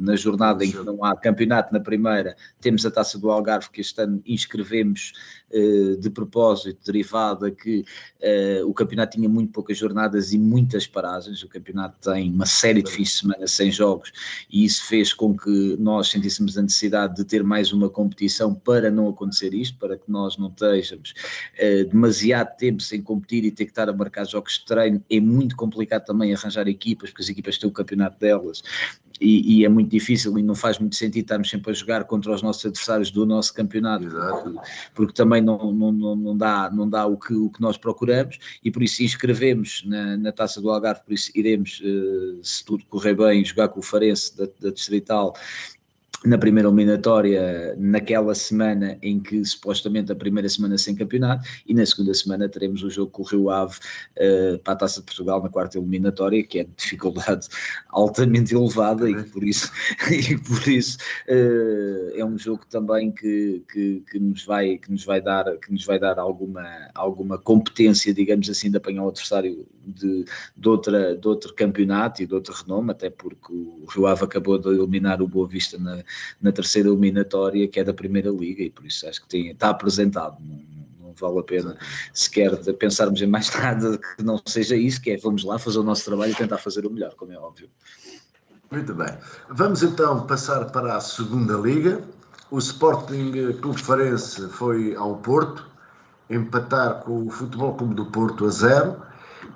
na jornada em que não há campeonato na primeira, temos a Taça do Algarve, que este ano inscrevemos de propósito, derivado a que o campeonato tinha muito poucas jornadas e muitas paragens. O campeonato tem uma série de fins de semana sem jogos, e isso fez com que nós sentíssemos a necessidade de ter mais uma competição para não acontecer isto, para que nós não estejamos demasiado tempo sem competir e ter que estar a marcar jogos de treino. É muito complicado também arranjar equipas, porque as equipas têm o campeonato delas, e é muito difícil e não faz muito sentido estarmos sempre a jogar contra os nossos adversários do nosso campeonato, porque também não dá o que nós procuramos, e por isso inscrevemos na Taça do Algarve. Por isso iremos, se tudo correr bem, jogar com o Farense da Distrital na primeira eliminatória, naquela semana em que supostamente a primeira semana sem campeonato, e na segunda semana teremos o jogo com o Rio Ave para a Taça de Portugal na quarta eliminatória, que é de dificuldade altamente elevada, e por isso é um jogo também que nos vai dar alguma competência, digamos assim, de apanhar o adversário de outro campeonato e de outro renome, até porque o Rio Ave acabou de eliminar o Boa Vista na terceira eliminatória, que é da Primeira Liga, e por isso acho que está apresentado. Não vale a pena sequer pensarmos em mais nada que não seja isso, que é vamos lá fazer o nosso trabalho e tentar fazer o melhor, como é óbvio. Muito bem. Vamos então passar para a segunda Liga. O Sporting Clube Farense foi ao Porto empatar com o Futebol Clube do Porto a 0,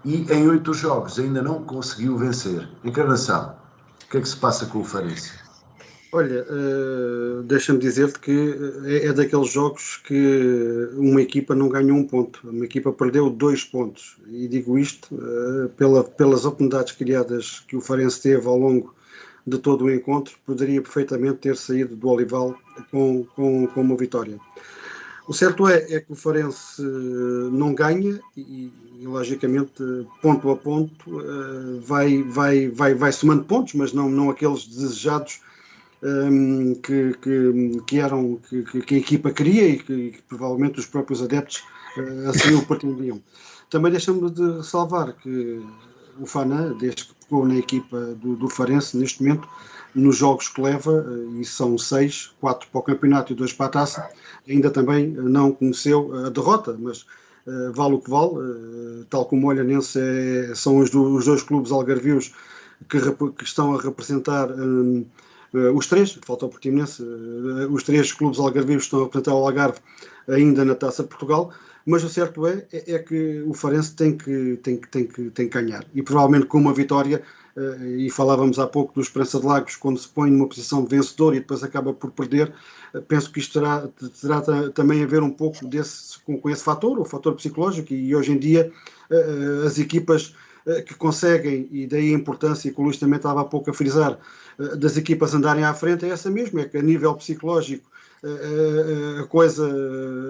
e em 8 jogos ainda não conseguiu vencer. Encarnação, o que é que se passa com o Farense? Olha, deixa-me dizer-te que é daqueles jogos que uma equipa não ganhou um ponto, uma equipa perdeu 2 pontos, e digo isto pelas oportunidades criadas que o Farense teve ao longo de todo o encontro. Poderia perfeitamente ter saído do Olival com uma vitória. O certo é que o Farense não ganha e logicamente, ponto a ponto, vai somando pontos, mas não aqueles desejados que a equipa queria e que provavelmente os próprios adeptos assim o pretendiam. Também deixa-me de ressalvar que o Fana, desde que pegou na equipa do Farense, neste momento, nos jogos que leva, e são 6, 4 para o campeonato e 2 para a taça, ainda também não conheceu a derrota, mas vale o que vale, tal como o Olhanense são os 2 clubes algarvios que estão a representar os 3, falta o Portimonense, os 3 clubes algarvios estão a representar o Algarve ainda na Taça de Portugal, mas o certo é que o Farense tem que ganhar, e provavelmente com uma vitória, e falávamos há pouco do Esperança de Lagos, quando se põe numa posição de vencedor e depois acaba por perder, penso que isto terá também a ver um pouco com esse fator, o fator psicológico, e hoje em dia as equipas que conseguem, e daí a importância que o Luís também estava há pouco a frisar, das equipas andarem à frente, é essa mesmo, é que a nível psicológico a coisa,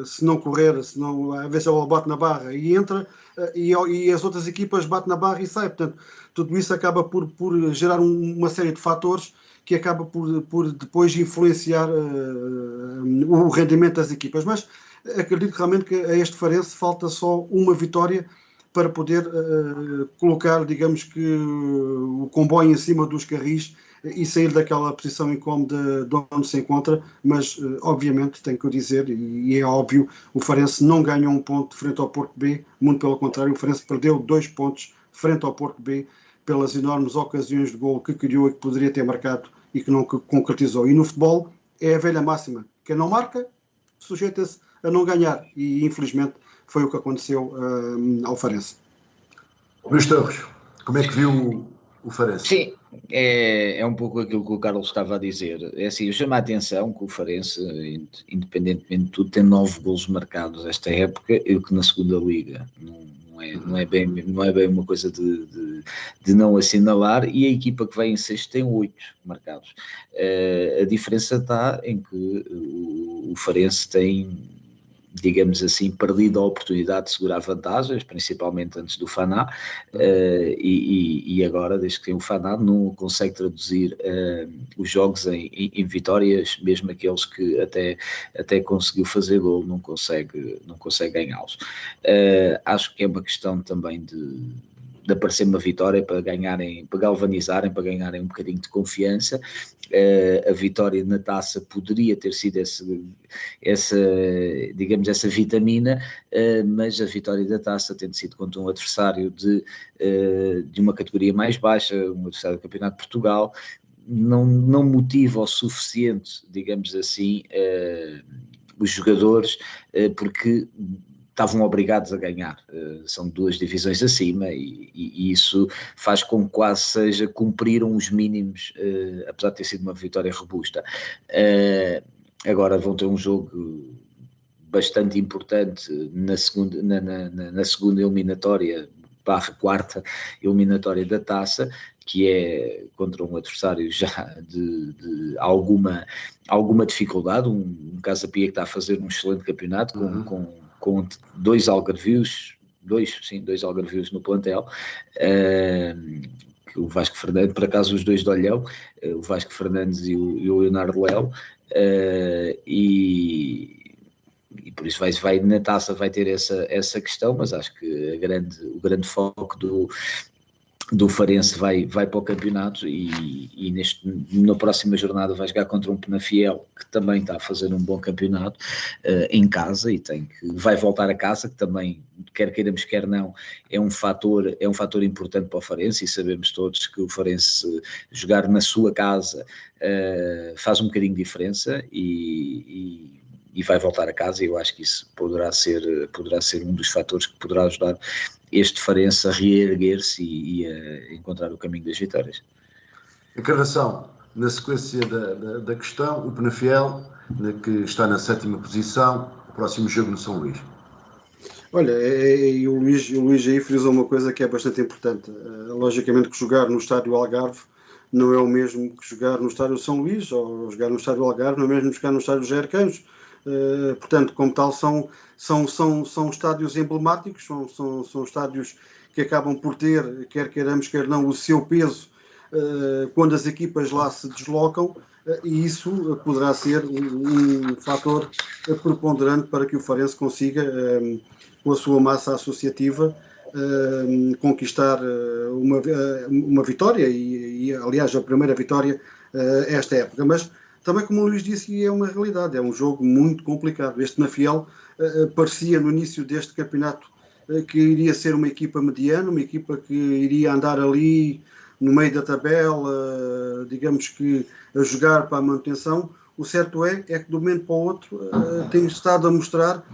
se não correr, se não, a ver se ela bate na barra e entra, e as outras equipas batem na barra e sai. Portanto, tudo isso acaba por gerar uma série de fatores que acaba por depois influenciar o rendimento das equipas. Mas acredito realmente que a este Farense falta só uma vitória para poder colocar, digamos que, o comboio em cima dos carris e sair daquela posição incómoda de onde se encontra. Mas obviamente tenho que o dizer, e é óbvio, o Farense não ganhou um ponto frente ao Porto B, muito pelo contrário, o Farense perdeu 2 pontos frente ao Porto B pelas enormes ocasiões de golo que criou e que poderia ter marcado e que não concretizou. E no futebol é a velha máxima, quem não marca sujeita-se a não ganhar, e infelizmente foi o que aconteceu ao Farense. Luís Torres, como é que viu o Farense? Sim, é um pouco aquilo que o Carlos estava a dizer. É assim, eu chamo a atenção que o Farense, independentemente de tudo, tem 9 golos marcados esta época, e que na segunda liga não é bem uma coisa de não assinalar, e a equipa que vem em sexto tem 8 marcados. A diferença está em que o Farense tem digamos assim, perdido a oportunidade de segurar vantagens, principalmente antes do Faná, e agora, desde que tem o Faná, não consegue traduzir os jogos em vitórias, mesmo aqueles que até conseguiu fazer gol, não consegue ganhá-los. Acho que é uma questão também de aparecer uma vitória para galvanizarem, para ganharem um bocadinho de confiança. A vitória na taça poderia ter sido essa vitamina, mas a vitória da taça, tendo sido contra um adversário de uma categoria mais baixa, um adversário do Campeonato de Portugal, não motiva o suficiente, digamos assim, os jogadores, porque estavam obrigados a ganhar, são 2 divisões acima, e isso faz com que quase seja cumpriram os mínimos, apesar de ter sido uma vitória robusta. Agora vão ter um jogo bastante importante na segunda eliminatória, /4ª eliminatória da taça, que é contra um adversário já de alguma dificuldade, um Casa Pia que está a fazer um excelente campeonato, com 2 algarvios no plantel, o Vasco Fernandes, por acaso os 2 de Olhão, o Vasco Fernandes e o Leonardo Léo, e por isso na taça vai ter essa questão, mas acho que o grande foco do Farense vai para o campeonato, e na próxima jornada vai jogar contra um Penafiel que também está a fazer um bom campeonato em casa, e vai voltar a casa, que também, quer queiramos quer não, é um fator importante para o Farense, e sabemos todos que o Farense jogar na sua casa faz um bocadinho de diferença, e vai voltar a casa, e eu acho que isso poderá ser um dos fatores que poderá ajudar este Farense a reerguer-se e a encontrar o caminho das vitórias. Encarnação, na sequência da questão, o Penafiel, que está na 7ª posição, o próximo jogo no São Luís. Olha, e o Luís aí frisou uma coisa que é bastante importante. Logicamente que jogar no estádio Algarve não é o mesmo que jogar no estádio São Luís, ou jogar no estádio Algarve não é o mesmo que jogar no estádio José Arcanjo. Portanto, como tal, são estádios emblemáticos, são estádios que acabam por ter, quer queiramos, quer não, o seu peso quando as equipas lá se deslocam, e isso poderá ser um fator preponderante para que o Farense consiga, com a sua massa associativa, conquistar uma vitória, e aliás a primeira vitória esta época. Mas também, como o Luís disse, é uma realidade, é um jogo muito complicado. Este Penafiel parecia no início deste campeonato que iria ser uma equipa mediana, uma equipa que iria andar ali no meio da tabela, digamos que a jogar para a manutenção. O certo é que de um momento para o outro tem estado a mostrar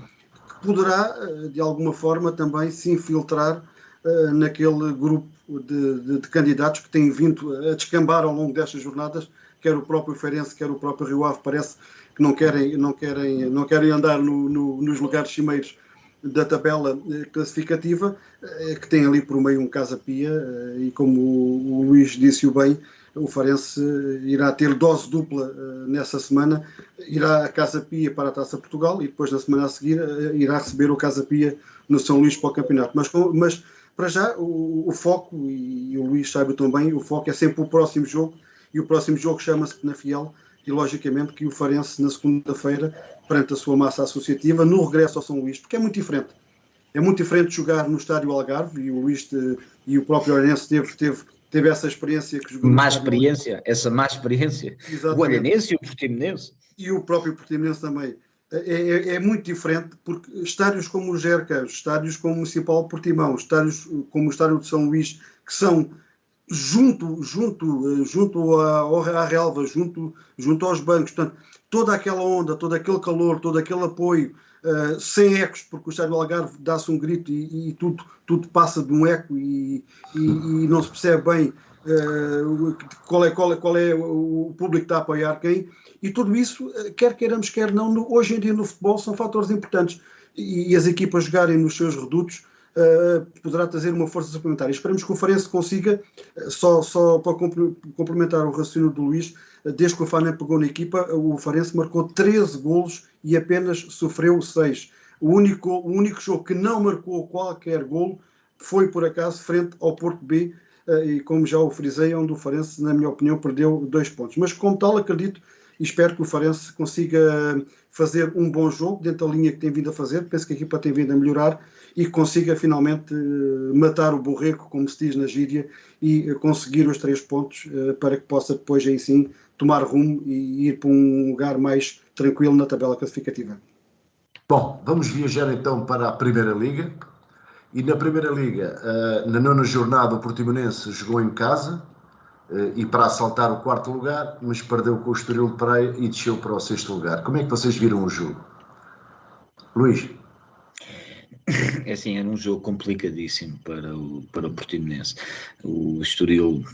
que poderá, de alguma forma, também se infiltrar naquele grupo de candidatos que têm vindo a descambar ao longo destas jornadas. Quer o próprio Farense, quer o próprio Rio Ave, parece que não querem andar nos lugares cimeiros da tabela classificativa, que tem ali por meio um Casa Pia, e como o Luís disse-o bem, o Farense irá ter dose dupla nessa semana, irá a Casa Pia para a Taça Portugal, e depois na semana a seguir irá receber o Casa Pia no São Luís para o campeonato. Mas para já o foco, e o Luís sabe também, o foco é sempre o próximo jogo, e o próximo jogo chama-se Penafiel, e logicamente que o Farense na segunda-feira, perante a sua massa associativa, no regresso ao São Luís, porque é muito diferente. É muito diferente jogar no estádio Algarve, e o Luís e o próprio Olhanense teve essa experiência que jogou. Essa má experiência. Exatamente. O Olhanense e o Portimonense. E o próprio Portimonense também. É muito diferente, porque estádios como o Gercas, estádios como o Municipal de Portimão, estádios como o Estádio de São Luís, que são junto à relva, junto aos bancos, portanto, toda aquela onda, todo aquele calor, todo aquele apoio, sem ecos, porque o estádio do Algarve dá-se um grito e tudo passa de um eco, e não se percebe bem qual é o público que está a apoiar quem, e tudo isso, quer queiramos, quer não, hoje em dia no futebol são fatores importantes, e as equipas jogarem nos seus redutos poderá trazer uma força suplementar. E esperamos que o Farense consiga, só para complementar o raciocínio do Luís, desde que o Fanem pegou na equipa, o Farense marcou 13 golos e apenas sofreu 6. O único jogo que não marcou qualquer golo foi, por acaso, frente ao Porto B, e como já o frisei, onde o Farense, na minha opinião, perdeu 2 pontos. Mas, como tal, acredito e espero que o Farense consiga fazer um bom jogo dentro da linha que tem vindo a fazer. Penso que a equipa tem vindo a melhorar e que consiga finalmente matar o borrego, como se diz na gíria, e conseguir os 3 pontos para que possa depois aí sim tomar rumo e ir para um lugar mais tranquilo na tabela classificativa. Bom, vamos viajar então para a Primeira Liga. E na Primeira Liga, na 9ª jornada, o Portimonense jogou em casa e para assaltar o 4º lugar, mas perdeu com o Estoril de Praia e desceu para o 6º lugar. Como é que vocês viram o jogo? Luís? É assim, era um jogo complicadíssimo para o Portimonense. O Estoril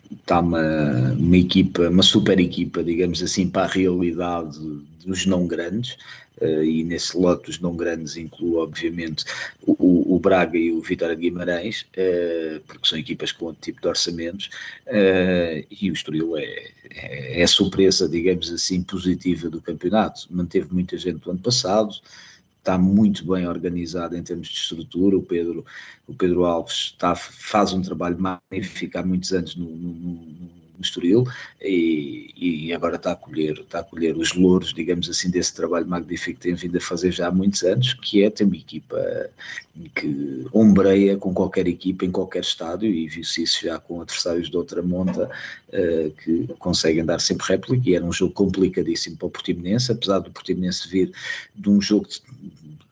está uma equipa, uma super equipa, digamos assim, para a realidade dos não grandes, e nesse lote dos não grandes inclui, obviamente, o Braga e o Vitória de Guimarães, porque são equipas com outro tipo de orçamentos, e o Estoril é a surpresa, digamos assim, positiva do campeonato. Manteve muita gente do ano passado, está muito bem organizado em termos de estrutura. O Pedro Alves faz um trabalho magnífico há muitos anos no Estoril e agora está a colher os louros, digamos assim, desse trabalho magnífico que tem vindo a fazer já há muitos anos, que é ter uma equipa que ombreia com qualquer equipa em qualquer estádio, e viu-se isso já com adversários de outra monta, que conseguem dar sempre réplica. E era um jogo complicadíssimo para o Portimonense, apesar do Portimonense vir de um jogo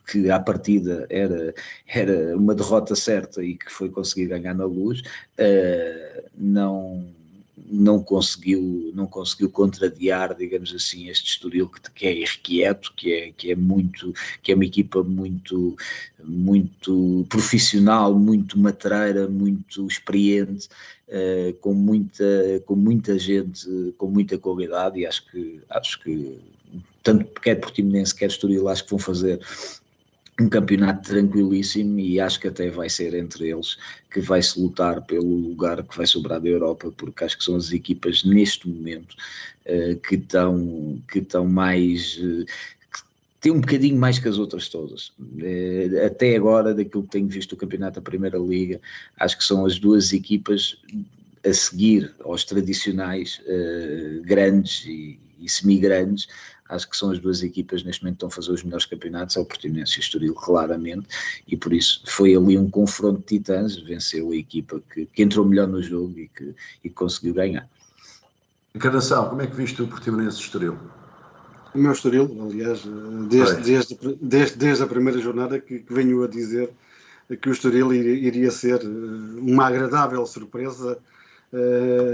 que à partida era uma derrota certa e que foi conseguir ganhar na Luz, não conseguiu contrariar, digamos assim, este Estoril que é irrequieto, que é uma equipa muito profissional, muito matreira, muito experiente, com muita gente, com muita qualidade. E acho que tanto quer Portimonense quer Estoril, acho que vão fazer um campeonato tranquilíssimo, e acho que até vai ser entre eles que vai-se lutar pelo lugar que vai sobrar da Europa, porque acho que são as equipas neste momento que estão mais... tem um bocadinho mais que as outras todas. Até agora, daquilo que tenho visto do campeonato da Primeira Liga, acho que são as duas equipas a seguir aos tradicionais grandes e semi-grandes. Acho que são as duas equipas neste momento que estão a fazer os melhores campeonatos, é o Portimonense e o Estoril, claramente, e por isso foi ali um confronto de titãs. Venceu a equipa que entrou melhor no jogo e que conseguiu ganhar. Encarnação, como é que viste o Portimonense e o Estoril? O meu Estoril, aliás, desde a primeira jornada que venho a dizer que o Estoril iria ser uma agradável surpresa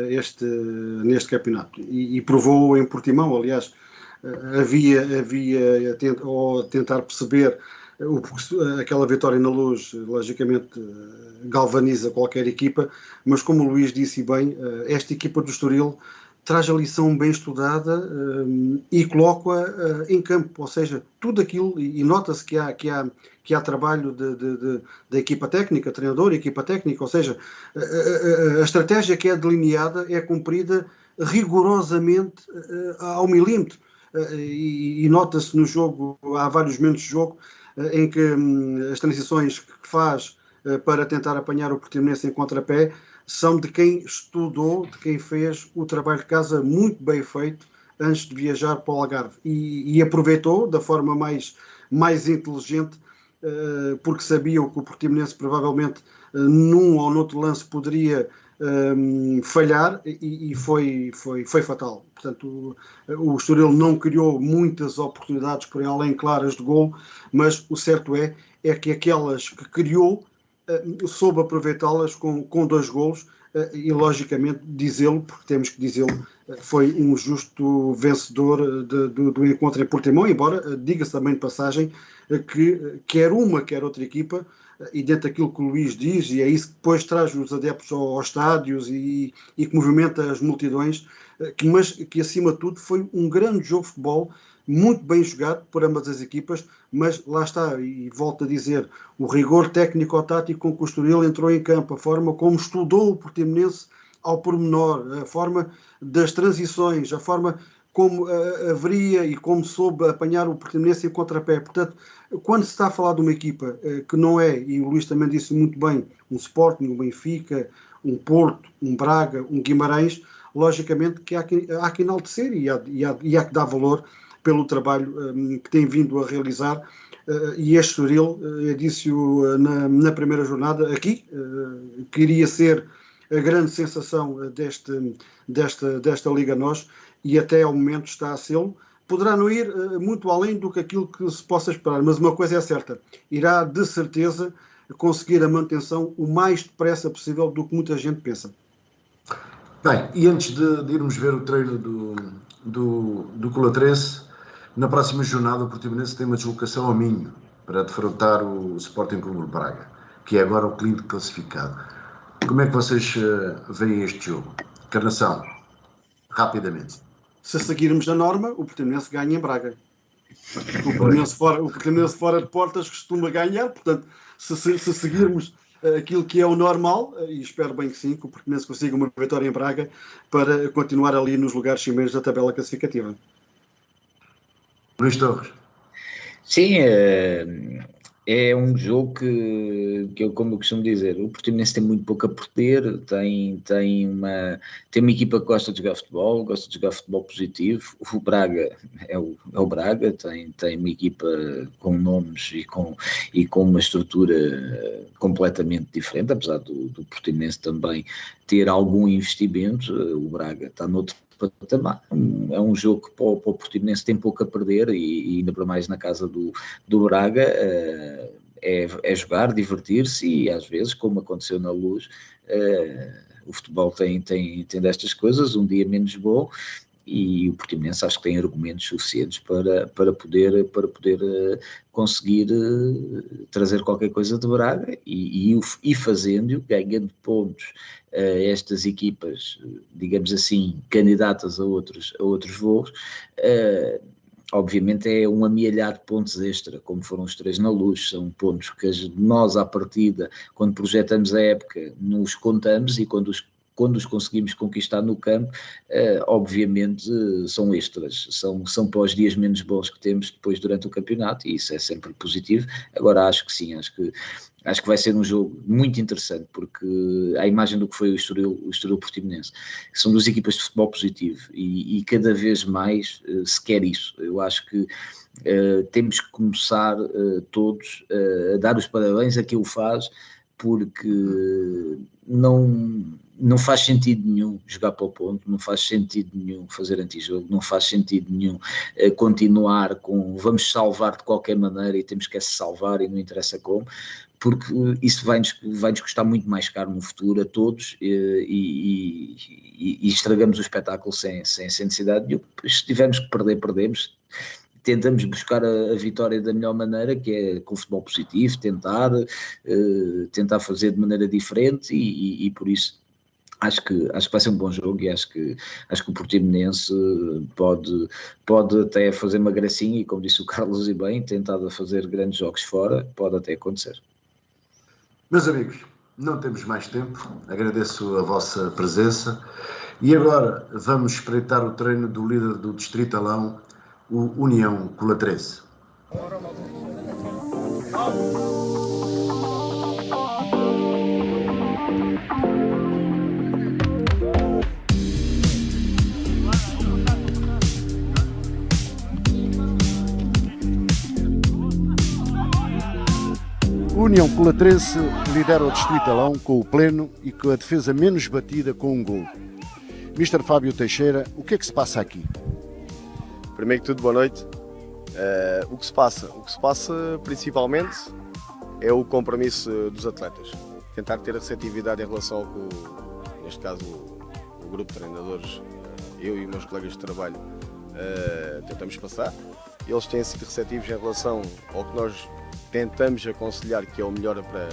neste campeonato, e provou em Portimão. Aliás, havia ao tentar perceber aquela vitória na Luz, logicamente galvaniza qualquer equipa, mas como o Luís disse bem, esta equipa do Estoril traz a lição bem estudada e coloca-a em campo, ou seja, tudo aquilo, e nota-se que há trabalho da equipa técnica, treinador e equipa técnica, ou seja, a estratégia que é delineada é cumprida rigorosamente ao milímetro. E nota-se no jogo, há vários momentos de jogo em que as transições que faz para tentar apanhar o Portimonense em contrapé são de quem estudou, de quem fez o trabalho de casa muito bem feito antes de viajar para o Algarve, e aproveitou da forma mais inteligente, porque sabia que o Portimonense provavelmente num ou noutro lance poderia falhar, e foi fatal. Portanto, o Estoril não criou muitas oportunidades por além claras de golo, mas o certo é que aquelas que criou soube aproveitá-las com 2 golos, e logicamente dizê-lo, porque temos que dizê-lo, foi um justo vencedor do encontro em Portimão, embora diga-se também de passagem que quer uma, quer outra equipa, e dentro daquilo que o Luís diz, e é isso que depois traz os adeptos aos estádios e que movimenta as multidões, mas que acima de tudo foi um grande jogo de futebol, muito bem jogado por ambas as equipas, mas lá está, e volto a dizer, o rigor técnico-tático com que o Estoril entrou em campo, a forma como estudou o Portimonense ao pormenor, a forma das transições, a forma como haveria e como soube apanhar o Portimonense em contrapé. Portanto, quando se está a falar de uma equipa que não é, e o Luís também disse muito bem, um Sporting, um Benfica, um Porto, um Braga, um Guimarães, logicamente que há que enaltecer e há que dar valor pelo trabalho que tem vindo a realizar. E este Estoril, eu disse-o na primeira jornada aqui, que iria ser a grande sensação desta Liga NOS, e até ao momento está a ser. Poderá não ir muito além do que aquilo que se possa esperar, mas uma coisa é certa, irá de certeza conseguir a manutenção o mais depressa possível do que muita gente pensa. Bem, e antes de irmos ver o treino do Colatrense, na próxima jornada o Portimonense tem uma deslocação ao Minho para defrontar o Sporting Clube de Braga, que é agora o quinto classificado. Como é que vocês veem este jogo? Encarnação, rapidamente. Se seguirmos a norma, o Portimonense ganha em Braga. O Portimonense fora de portas costuma ganhar, portanto, se seguirmos aquilo que é o normal, e espero bem que sim, que o Portimonense consiga uma vitória em Braga para continuar ali nos lugares cimeiros da tabela classificativa. Luís Torres. Sim, é um jogo que eu, como eu costumo dizer, o Portimonense tem muito pouco a perder, tem uma equipa que gosta de jogar futebol positivo. O Braga é o Braga, tem uma equipa com nomes e com uma estrutura completamente diferente, apesar do Portimonense também ter algum investimento. O Braga está noutro patamar. É um jogo que para o Portimonense tem pouco a perder, e ainda para mais na casa do Braga, é jogar, divertir-se, e às vezes, como aconteceu na Luz, o futebol tem destas coisas, um dia menos bom, e o Portimonense acho que tem argumentos suficientes para poder conseguir trazer qualquer coisa de Braga, e fazendo, ganhando pontos a estas equipas, digamos assim, candidatas a outros voos. Obviamente é um amealhar de pontos extra, como foram os 3 na Luz. São pontos que nós, à partida, quando projetamos a época, nos contamos, e quando os conseguimos conquistar no campo, obviamente são extras, são para os dias menos bons que temos depois durante o campeonato, e isso é sempre positivo. Agora acho que sim, acho que vai ser um jogo muito interessante, porque a imagem do que foi o Estoril Portimonense, que são 2 equipas de futebol positivo, e cada vez mais se quer isso. Eu acho que temos que começar todos a dar os parabéns a quem o faz, porque não faz sentido nenhum jogar para o ponto, não faz sentido nenhum fazer antijogo, não faz sentido nenhum continuar com vamos salvar de qualquer maneira e temos que se salvar e não interessa como, porque isso vai-nos custar muito mais caro no futuro a todos, e estragamos o espetáculo sem necessidade nenhuma. Se tivermos que perder, perdemos. Tentamos buscar a vitória da melhor maneira, que é com o futebol positivo, tentar fazer de maneira diferente, e por isso acho que vai ser um bom jogo, e acho que o Portimonense pode até fazer uma gracinha, e como disse o Carlos e bem, tentado fazer grandes jogos fora, pode até acontecer. Meus amigos, não temos mais tempo, agradeço a vossa presença, e agora vamos espreitar o treino do líder do Distritalão, o União Colatrense. O União Colatrense lidera o Distritalão com o pleno e com a defesa menos batida com um gol. Mr. Fábio Teixeira, o que é que se passa aqui? Primeiro que tudo, boa noite. O que se passa principalmente é o compromisso dos atletas. Tentar ter a receptividade em relação ao que, neste caso, o grupo de treinadores, eu e os meus colegas de trabalho, tentamos passar. Eles têm sido receptivos em relação ao que nós tentamos aconselhar que é o melhor para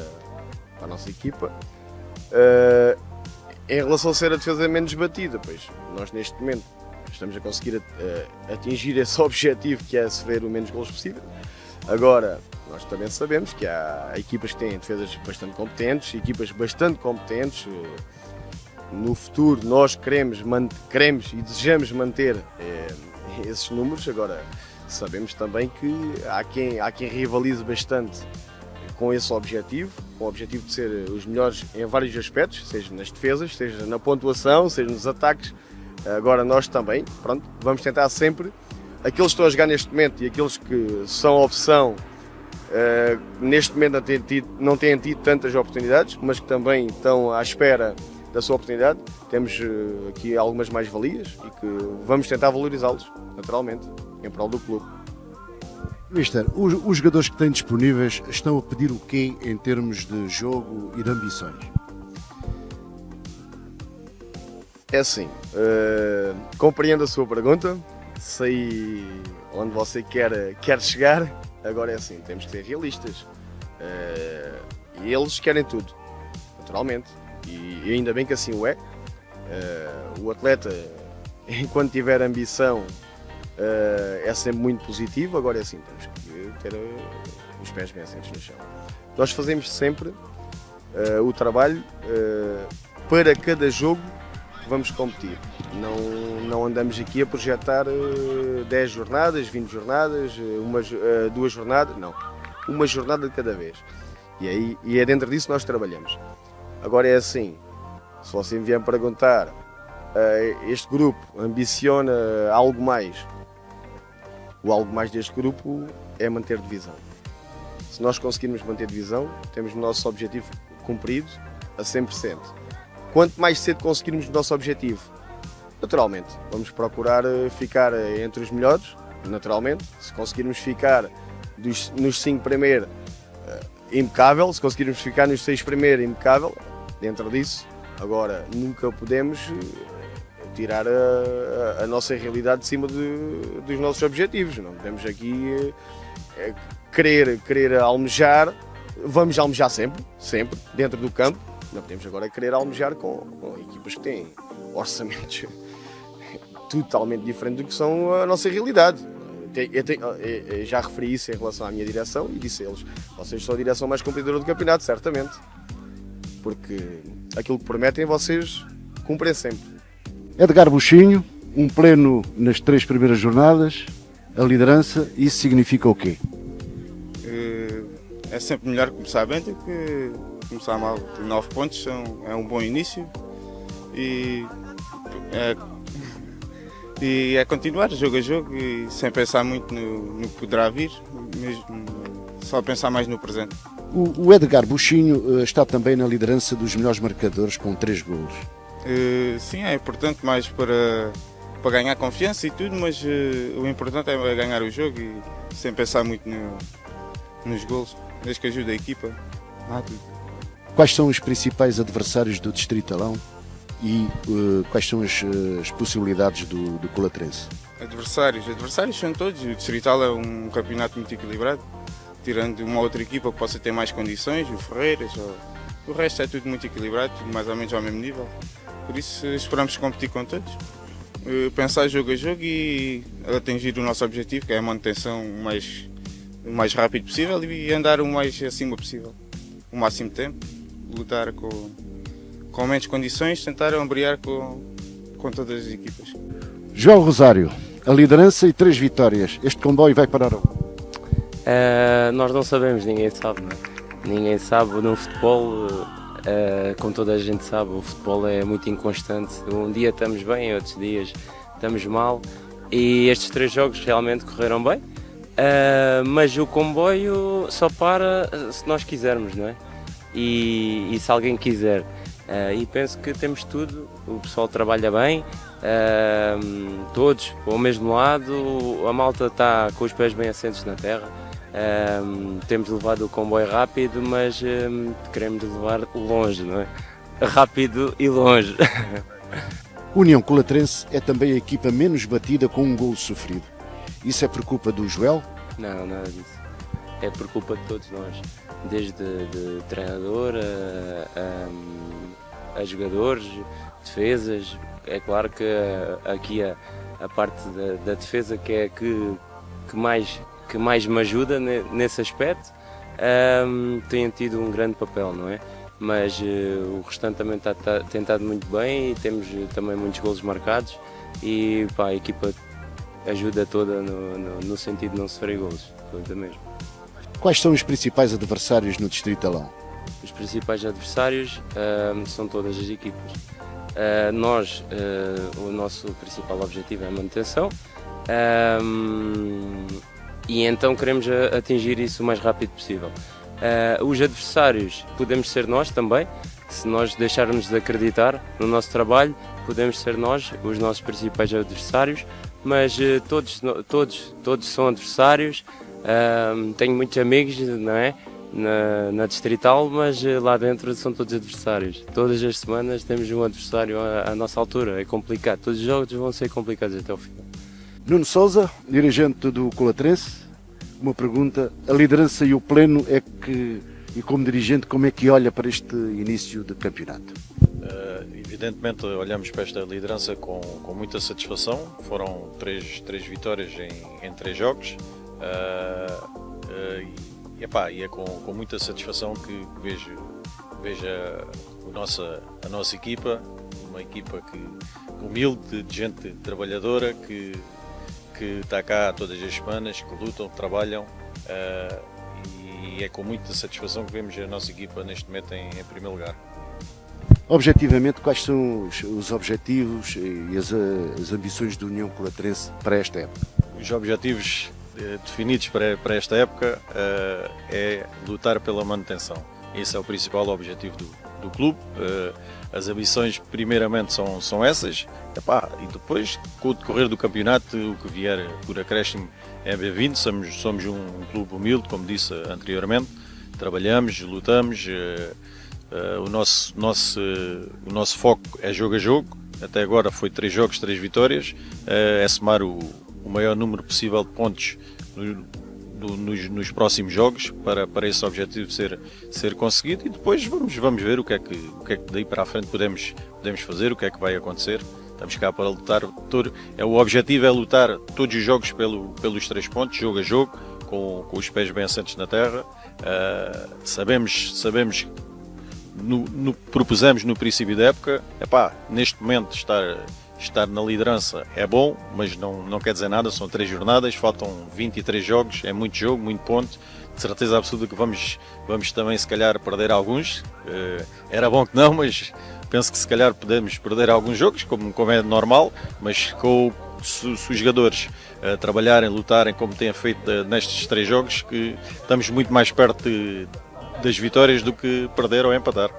a nossa equipa. Em relação a ser a defesa menos batida, pois nós neste momento estamos a conseguir atingir esse objetivo, que é se ver o menos golos possível. Agora, nós também sabemos que há equipas que têm defesas bastante competentes, equipas bastante competentes. No futuro nós queremos e desejamos manter esses números. Agora, sabemos também que há quem rivalize bastante com esse objetivo, com o objetivo de ser os melhores em vários aspectos, seja nas defesas, seja na pontuação, seja nos ataques. Agora nós também, pronto, vamos tentar sempre, aqueles que estão a jogar neste momento e aqueles que são a opção, neste momento não têm tido tantas oportunidades, mas que também estão à espera da sua oportunidade. Temos aqui algumas mais-valias e que vamos tentar valorizá-los, naturalmente, em prol do clube. Mister, os jogadores que têm disponíveis estão a pedir o quê em termos de jogo e de ambições? É assim, compreendo a sua pergunta, sei onde você quer chegar. Agora é assim, temos que ser realistas. E eles querem tudo, naturalmente, e ainda bem que assim o é. O atleta, enquanto tiver ambição, é sempre muito positivo. Agora é assim, temos que ter os pés bem assentos no chão. Nós fazemos sempre o trabalho para cada jogo que vamos competir. Não andamos aqui a projetar 10 jornadas, 20 jornadas, 2 jornadas, não. Uma jornada de cada vez. E é dentro disso que nós trabalhamos. Agora é assim, se você me vier perguntar, este grupo ambiciona algo mais, o algo mais deste grupo é manter divisão. Se nós conseguirmos manter divisão, temos o nosso objetivo cumprido a 100%. Quanto mais cedo conseguirmos o nosso objetivo, naturalmente, vamos procurar ficar entre os melhores, naturalmente. Se conseguirmos ficar nos 5 primeiros, impecável. Se conseguirmos ficar nos 6 primeiros, impecável. Dentro disso, agora, nunca podemos tirar a nossa realidade de cima dos nossos objetivos. Não podemos aqui querer almejar. Vamos almejar sempre, dentro do campo. Não podemos agora querer almejar com equipas que têm orçamentos totalmente diferentes do que são a nossa realidade. Eu já referi isso em relação à minha direção e disse a eles: vocês são a direção mais cumpridora do campeonato, certamente. Porque aquilo que prometem vocês cumprem sempre. Edgar Buchinho, um pleno nas 3 primeiras jornadas, a liderança, isso significa o quê? É sempre melhor começar bem do que começar mal. 9 pontos é um bom início e é continuar jogo a jogo e sem pensar muito no que poderá vir, mesmo só pensar mais no presente. O Edgar Buchinho está também na liderança dos melhores marcadores com 3 golos. Sim, é importante mais para ganhar confiança e tudo, mas o importante é ganhar o jogo e sem pensar muito nos golos, desde que ajude a equipa. Quais são os principais adversários do Distritalão e quais são as possibilidades do Colatrense? Adversários são todos. O Distrital é um campeonato muito equilibrado, tirando uma outra equipa que possa ter mais condições, o Ferreiras, o resto é tudo muito equilibrado, tudo mais ou menos ao mesmo nível. Por isso esperamos competir com todos, pensar jogo a jogo e atingir o nosso objetivo, que é a manutenção o mais rápido possível e andar o mais acima possível, o máximo tempo, lutar com menos condições, tentar ombrear com todas as equipas. João Rosário, a liderança e 3 vitórias, este comboio vai parar onde? Nós não sabemos, ninguém sabe, não é? Ninguém sabe no futebol, como toda a gente sabe, o futebol é muito inconstante. Um dia estamos bem, outros dias estamos mal e estes 3 jogos realmente correram bem, mas o comboio só para se nós quisermos, não é? E se alguém quiser. E penso que temos tudo, o pessoal trabalha bem, todos ao mesmo lado, a malta está com os pés bem assentos na terra. Temos levado o comboio rápido, mas queremos levar longe, não é? Rápido e longe. União Colatrense é também a equipa menos batida com um golo sofrido. Isso é por culpa do Joel? Não, nada disso. É por culpa de todos nós. Desde de treinador a jogadores, defesas. É claro que aqui a parte da defesa que é que mais me ajuda nesse aspecto, tem tido um grande papel, não é? Mas o restante também tem estado muito bem e temos também muitos golos marcados e a equipa ajuda toda no sentido de não sofrer golos, toda mesmo. Quais são os principais adversários no Distritalão? Os principais adversários são todas as equipas. O nosso principal objetivo é a manutenção e então queremos atingir isso o mais rápido possível. Os adversários podemos ser nós também, se nós deixarmos de acreditar no nosso trabalho, podemos ser nós os nossos principais adversários, mas todos são adversários. Tenho muitos amigos, não é? Na Distrital, mas lá dentro são todos adversários. Todas as semanas temos um adversário à nossa altura, é complicado. Todos os jogos vão ser complicados até ao final. Nuno Sousa, dirigente do Colatrense, uma pergunta: a liderança e o pleno e como dirigente, como é que olha para este início de campeonato? Evidentemente olhamos para esta liderança com muita satisfação. Foram três vitórias em 3 jogos. E é com muita satisfação que vejo a nossa equipa, uma equipa humilde, de gente trabalhadora, que está cá todas as semanas, que lutam, que trabalham, e é com muita satisfação que vemos a nossa equipa neste momento em primeiro lugar. Objetivamente, quais são os objetivos e as ambições da União Colatrense para esta época? Os objetivos definidos para esta época é lutar pela manutenção. Esse é o principal objetivo do clube. As ambições primeiramente são essas, e depois, com o decorrer do campeonato, o que vier por acréscimo é bem-vindo. Somos um clube humilde, como disse anteriormente, trabalhamos, lutamos, o nosso foco é jogo a jogo. Até agora foi 3 jogos, 3 vitórias, é somar o maior número possível de pontos nos próximos jogos para esse objetivo ser conseguido, e depois vamos ver o que é que daí para a frente podemos fazer, o que é que vai acontecer. Estamos cá para lutar, o objetivo é lutar todos os jogos pelos 3 pontos, jogo a jogo, com os pés bem assentos na terra. Sabemos propusemos no princípio da época, neste momento estar na liderança é bom, mas não quer dizer nada. São 3 jornadas, faltam 23 jogos, é muito jogo, muito ponto. De certeza absoluta que vamos também se calhar perder alguns. Era bom que não, mas penso que se calhar podemos perder alguns jogos, como é normal, mas se os jogadores trabalharem, lutarem como têm feito nestes 3 jogos, que estamos muito mais perto das vitórias do que perder ou empatar.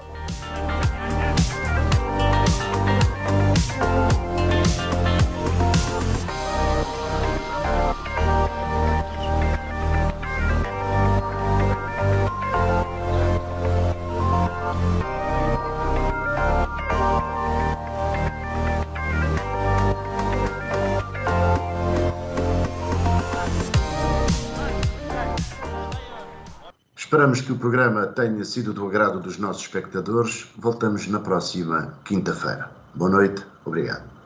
Esperamos que o programa tenha sido do agrado dos nossos espectadores. Voltamos na próxima quinta-feira. Boa noite, obrigado.